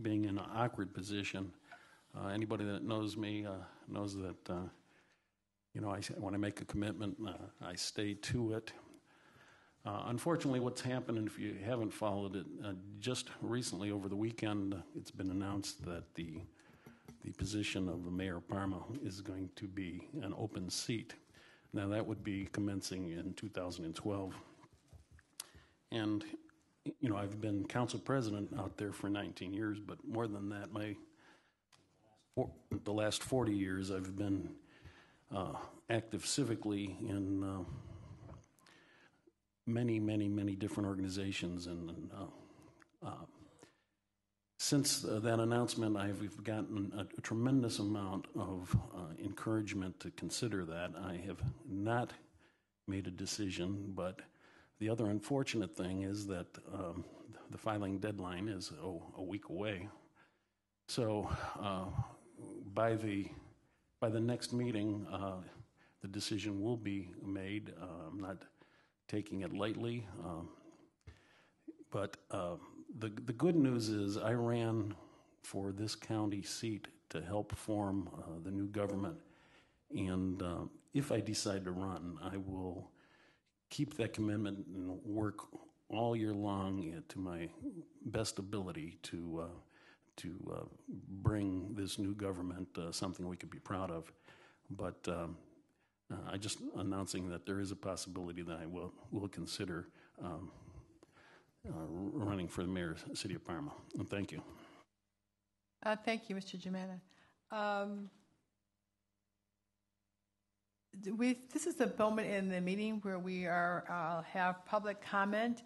being in an awkward position. Anybody that knows me knows that, when I make a commitment, I stay to it. Unfortunately, what's happened, and if you haven't followed it, just recently over the weekend, it's been announced that the position of the Mayor of Parma is going to be an open seat. Now, that would be commencing in 2012. And, I've been council president out there for 19 years, but more than that, the last 40 years, I've been active civically in many different organizations. And since that announcement, I've gotten a tremendous amount of encouragement to consider that. I have not made a decision, but the other unfortunate thing is that the filing deadline is a week away. So by the next meeting, the decision will be made. I'm not taking it lightly, but the good news is I ran for this county seat to help form the new government, and if I decide to run, I will keep that commitment and work all year long to my best ability to bring this new government something we could be proud of. But I just announcing that there is a possibility that I will consider running for the mayor of the city of Parma. And thank you. Thank you, Mr. Jimana. This is the moment in the meeting where we have public comment.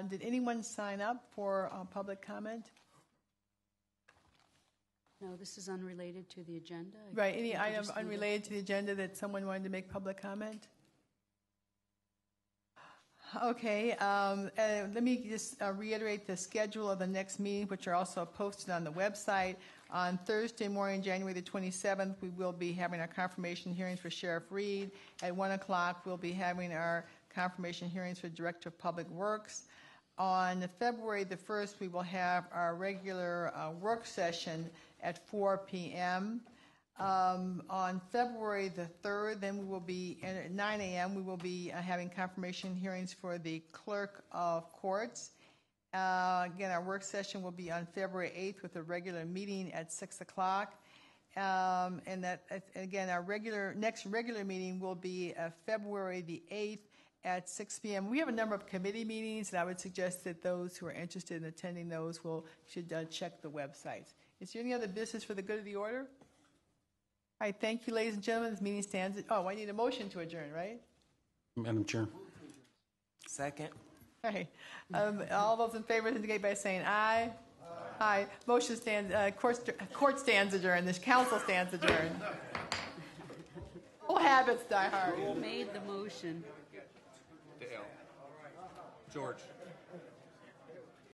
Did anyone sign up for public comment? No, this is unrelated to the agenda. Right, any item unrelated to the agenda that someone wanted to make public comment? Okay, let me just reiterate the schedule of the next meeting, which are also posted on the website. On Thursday morning, January the 27th, we will be having our confirmation hearings for Sheriff Reed. At 1 o'clock, we'll be having our confirmation hearings for Director of Public Works. On February the 1st, we will have our regular work session at 4 p.m. On February the 3rd, then we will be, at 9 a.m., we will be having confirmation hearings for the Clerk of Courts. Again, our work session will be on February 8th with a regular meeting at 6 o'clock. And that, again, our next regular meeting will be February the 8th at 6 p.m. We have a number of committee meetings, and I would suggest that those who are interested in attending those should check the websites. Is there any other business for the good of the order? All right, thank you, ladies and gentlemen. This meeting stands. Oh, I need a motion to adjourn, right? Madam Chair. Second. All right. All those in favor indicate by saying aye. Aye. Motion stands. Court stands adjourned. This council stands adjourned. All habits die hard. Who made the motion? Dale. George.